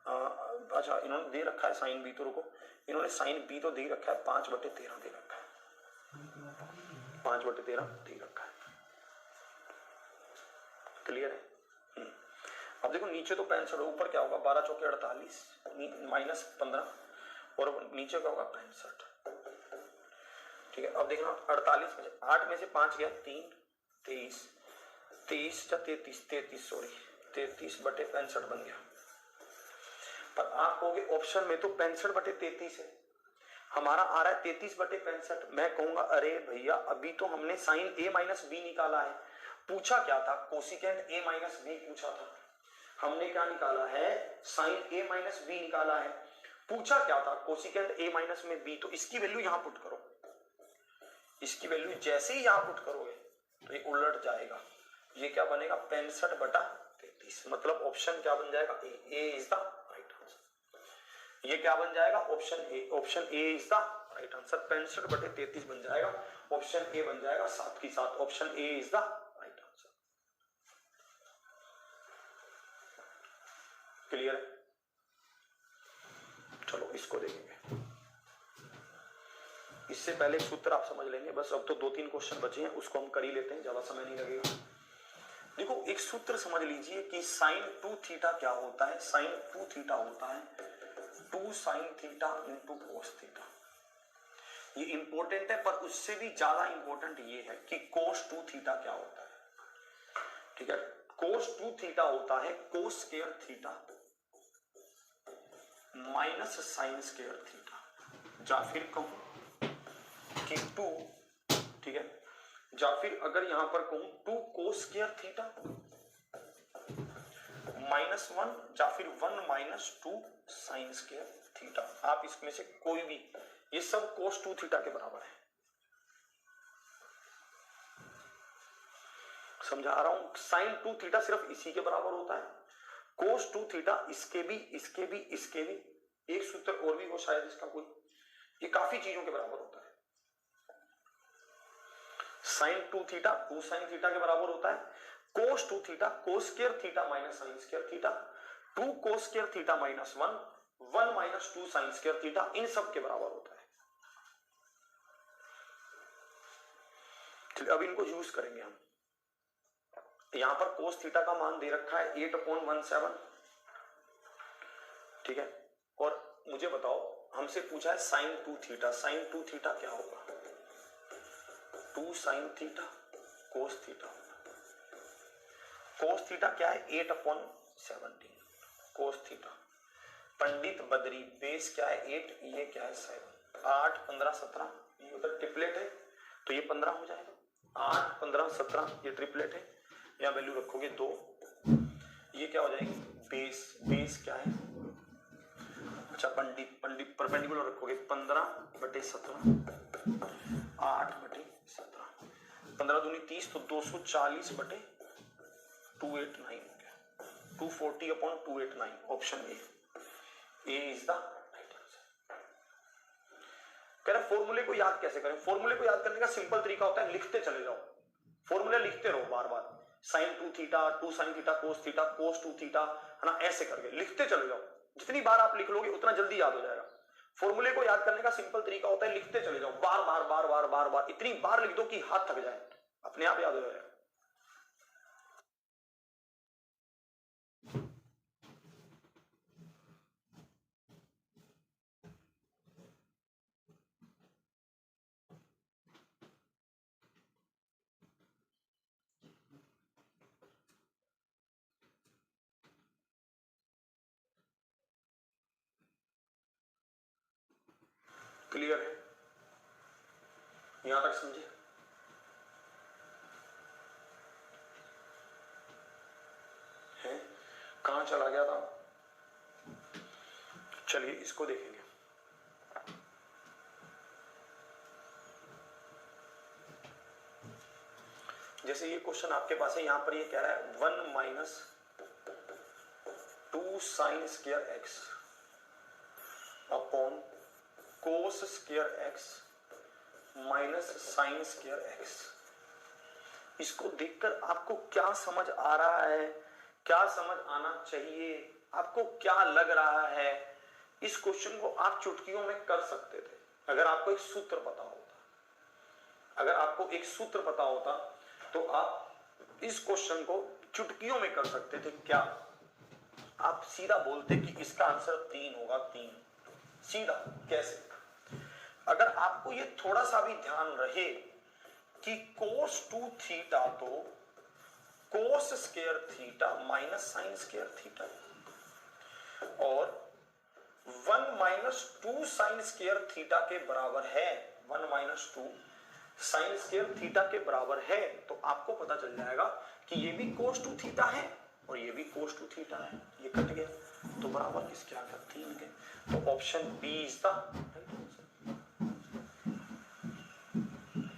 अच्छा इन्होंने दे रखा है साइन बी, तो रुको, इन्होंने साइन बी तो दे रखा है 5/13 दे रखा है, 5/13 दे रखा है। क्लियर है? अब देखो नीचे तो 65, ऊपर क्या होगा 12 चौके 48 माइनस 15, और नीचे क्या होगा 65। ठीक है, अब देखना 48 में 8 में से 5 गया 3, 23, 23 या 33, 33 सॉरी 33/65 बन गया। पर आप कहोगे ऑप्शन में तो 65/33 है, हमारा आ रहा है 33/65। मैं कहूंगा अरे भैया अभी तो हमने साइन a माइनस बी निकाला है, पूछा क्या था, कोसिकेंट a माइनस बी पूछा था, हमने क्या निकाला है, साइन a माइनस बी निकाला है। पूछा क्या था, कोसिकेंट a माइनस में b, तो इसकी वैल्यू यहां पुट करो, इसकी वैल्यू जैसे ही यहां पुट करोगे तो ये उलट जाएगा, ये क्या बनेगा 65/33, मतलब ऑप्शन क्या बन जाएगा, ए इज द राइट आंसर। ये क्या बन जाएगा, option A is the right answer, 65/33 बन जाएगा, ऑप्शन ए बन जाएगा 7 की 7, option A is the right answer. Clear है? चलो इसको देखेंगे, इससे पहले सूत्र आप समझ लेंगे, बस अब तो 2-3 क्वेश्चन बचे हैं, उसको हम कर ही लेते हैं, ज्यादा समय नहीं लगेगा। देखो एक सूत्र समझ लीजिए कि साइन 2 थीटा क्या होता है, साइन 2 थीटा होता है 2 sine theta into cos theta. ये इंपॉर्टेंट है, पर उससे भी ज्यादा इंपॉर्टेंट ये है कि कोस 2 थीटा क्या होता है। ठीक है, कोस 2 थीटा होता है कोस square theta minus sine square theta, या फिर कहूं कि 2, ठीक है, या फिर अगर यहां पर कहूं 2 कोस स्क्वायर थीटा माइनस 1, या फिर 1 माइनस 2 साइन स्क्वायर थीटा। आप इसमें से कोई भी, ये सब कोस 2 थीटा के बराबर है। समझा रहा हूं, साइन 2 थीटा सिर्फ इसी के बराबर होता है, कोस 2 थीटा इसके भी, इसके भी, इसके भी, एक सूत्र और भी हो शायद इसका कोई, ये काफी चीजों के बराबर होता है। साइन 2 थीटा 2 साइन थीटा के बराबर होता है, cos 2 theta cos square theta minus sine square theta, 2 cos square theta minus 1, 1 minus 2 sine square theta, इन सब के बराबर होता है। अब इनको यूज करेंगे हम। यहां पर कोस थीटा का मान दे रखा है 8/17, ठीक है, और मुझे बताओ हमसे पूछा है साइन 2 थीटा, साइन 2 थीटा क्या होगा, 2 sine theta cos theta, cos theta क्या है 8/17 कोस थीटा, पंडित बद्री बेस क्या है 8, ये क्या है 7, 8 15 17, ये उधर ट्रिपलेट है तो ये 15 हो जाएगा, 8 15 17 ये ट्रिपलेट है, यहाँ वैल्यू रखोगे 2, ये क्या हो जाएगी बेस, बेस क्या है, अच्छा पंडित परपेंडिकुलर रखोगे 15/17, 8/17, 15 दूनी 30 तो 240/289 हो गया, 240/289, option A is the right answer. कह रहे फॉर्मूले को याद कैसे करें, फॉर्मूले को याद करने का सिंपल तरीका होता है लिखते चले जाओ, फॉर्मूला लिखते रहो बार बार, sine 2 theta 2 sine theta cos 2 theta, है ना, ऐसे करके लिखते चले जाओ, जितनी बार आप लिख लोगे उतना जल्दी याद हो जाएगा। फॉर्मूले को याद करने का सिंपल तरीका होता है लिखते चले जाओ, बार बार बार बार बार बार, इतनी बार लिख दो कि हाथ थक जाए, अपने आप याद हो जाएगा। क्लियर है, यहां तक समझे? है, कहां चला गया था, चलिए इसको देखेंगे। जैसे ये क्वेश्चन आपके पास है, यहां पर ये कह रहा है 1 minus 2 sine square x upon cos square x minus sine square x. इसको देखकर आपको क्या समझ आ रहा है, क्या समझ आना चाहिए, आपको क्या लग रहा है? इस क्वेश्चन को आप चुटकियों में कर सकते थे अगर आपको एक सूत्र पता होता, अगर आपको एक सूत्र पता होता तो आप इस क्वेश्चन को चुटकियों में कर सकते थे। क्या आप सीधा बोलते कि इसका आंसर 3 होगा, 3 सीधा। कैसे? अगर आपको ये थोड़ा सा भी ध्यान रहे कि cos 2 थीटा तो कोस square theta minus sine square theta, और 1 माइनस 2 साइन स्क्वायर थीटा के बराबर है, 1 माइनस 2 साइन स्क्वायर थीटा के बराबर है, तो आपको पता चल जाएगा कि ये भी कोस 2 थीटा है और ये भी कोस 2 थीटा है, ये कट गया तो बराबर किसके आ गया, 3 के। तो option B is the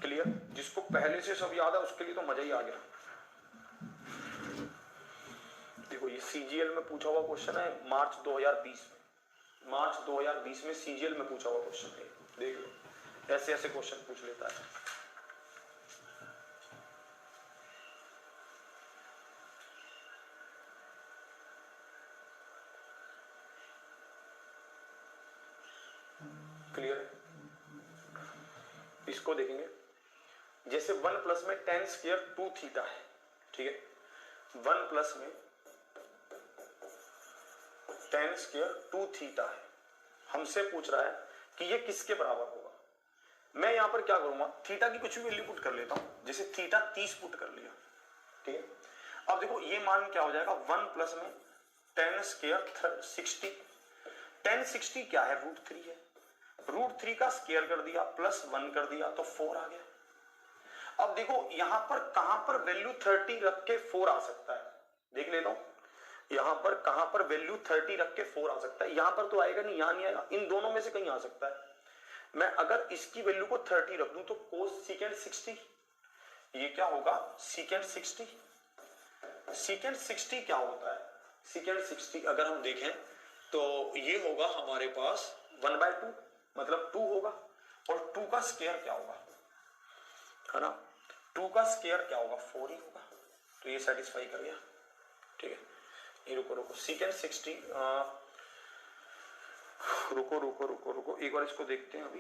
clear. जिसको पहले से सब याद है उसके लिए तो मजा ही आ गया। देखो ये सीजीएल में पूछा हुआ क्वेश्चन है, मार्च 2020 में सीजीएल में पूछा हुआ क्वेश्चन है। देख लो ऐसे ऐसे क्वेश्चन पूछ लेता है। क्लियर है। इसको देखेंगे, जैसे 1 प्लस में tan स्क्वायर 2 थीटा है, ठीक है, 1 प्लस में tan स्क्वायर 2 थीटा है, हमसे पूछ रहा है कि ये किसके बराबर होगा। मैं यहां पर क्या करूंगा, थीटा की कुछ भी वैल्यू पुट कर लेता हूं, जैसे थीटा 30 पुट कर लिया, ठीक है। अब देखो ये मान क्या हो जाएगा, 1 प्लस में tan स्क्वायर 60, tan 60 क्या है, √3 है, √3 का स्क्वायर कर दिया प्लस 1 कर दिया तो 4 आ गया। अब देखो यहां पर कहां पर वैल्यू 30 रख के 4 आ सकता है, देख लेता हूं यहां पर कहां पर वैल्यू 30 रख के 4 आ सकता है। यहां पर तो आएगा नहीं, यहां नहीं आएगा, इन दोनों में से कहीं आ सकता है। मैं अगर इसकी वैल्यू को 30 रख दूं तो कोस सीकेंड 60, ये क्या होगा, सीकेंड 60। सीकेंड 60 क्या होता है, सीकेंड 60 अगर हम देखें तो ये होगा हमारे पास 1/2, मतलब 2 होगा, और 2 का स्क्वायर क्या होगा, है ना, 2 का स्क्वायर क्या होगा, 4 ही होगा, तो ये सेटिस्फाई कर गया, ठीक है। ये रुको सीकेंड 60, रुको एक बार इसको देखते हैं अभी।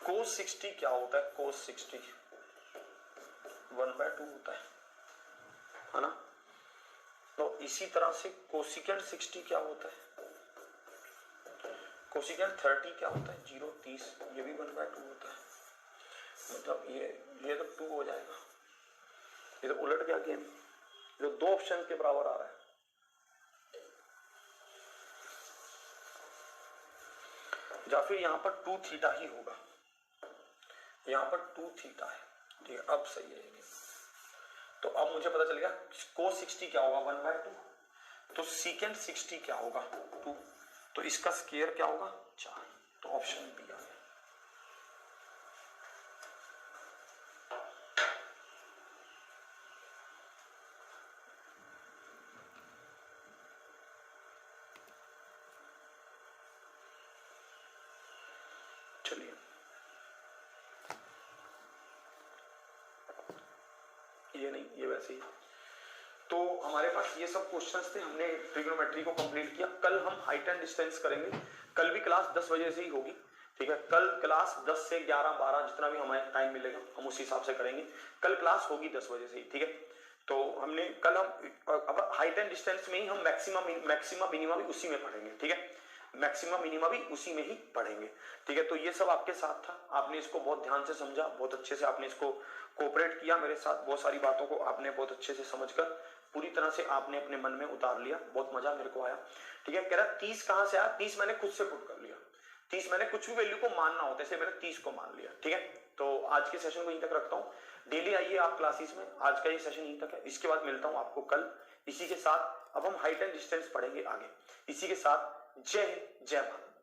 कोस 60 क्या होता है, कोस 60 1/2 होता है ना। तो इसी तरह से कोसिकेंड 60 क्या होता है, कोसिकेंड 30 क्या होता है, 0 30, ये भी 1/2 होता है, मतलब ये तो 2 हो जाएगा। ये तो उलट गया गेम, जो 2 ऑप्शन के बराबर आ रहा है। या फिर यहां पर 2 थीटा ही होगा, यहां पर 2 थीटा है, ठीक है, अब सही है ये। तो अब मुझे पता चल गया कोस 60 क्या होगा, 1/2, तो सीकेंड 60 क्या होगा, 2, तो इसका स्क्वायर क्या होगा, 4, तो ऑप्शन बी आ गया। चलिए ये नहीं, ये वैसे ही। तो हमारे पास ये सब क्वेश्चंस थे, हमने ट्रिग्नोमेट्री को कंप्लीट किया। कल हम हाइट एंड डिस्टेंस करेंगे, कल भी क्लास 10 बजे से ही होगी, ठीक है। कल क्लास 10 से 11 12 जितना भी हमें टाइम मिलेगा हम उस हिसाब से करेंगे। कल क्लास होगी 10 बजे से ही, ठीक है। तो हमने कल हम अब हाइट एंड डिस्टेंस में ही हम मैक्सिमा मिनिमा भी उसी में पढ़ेंगे, ठीक है, मैक्सिमा मिनिमा भी उसी में ही पढ़ेंगे, ठीक है। तो ये सब आपके साथ था, आपने इसको बहुत ध्यान से समझा, बहुत अच्छे से आपने इसको कोऑपरेट किया मेरे साथ, बहुत सारी बातों को आपने बहुत अच्छे से समझकर पूरी तरह से आपने अपने मन में उतार लिया, बहुत मजा मेरे को आया, ठीक है। कह रहा 30 कहां से आया, 30 मैंने खुद से पुट कर लिया, 30 मैंने कुछ भी वैल्यू को मानना होता है, मैंने 30 को मान लिया, ठीक है। तो आज के सेशन को यहीं तक रखता हूँ, डेली आइए आप क्लासेस में, आज का ये सेशन यहीं तक है, इसके बाद मिलता हूँ आपको कल इसी के साथ। अब हम हाइट एंड डिस्टेंस पढ़ेंगे आगे, इसी के साथ जय हिंद जय भारत।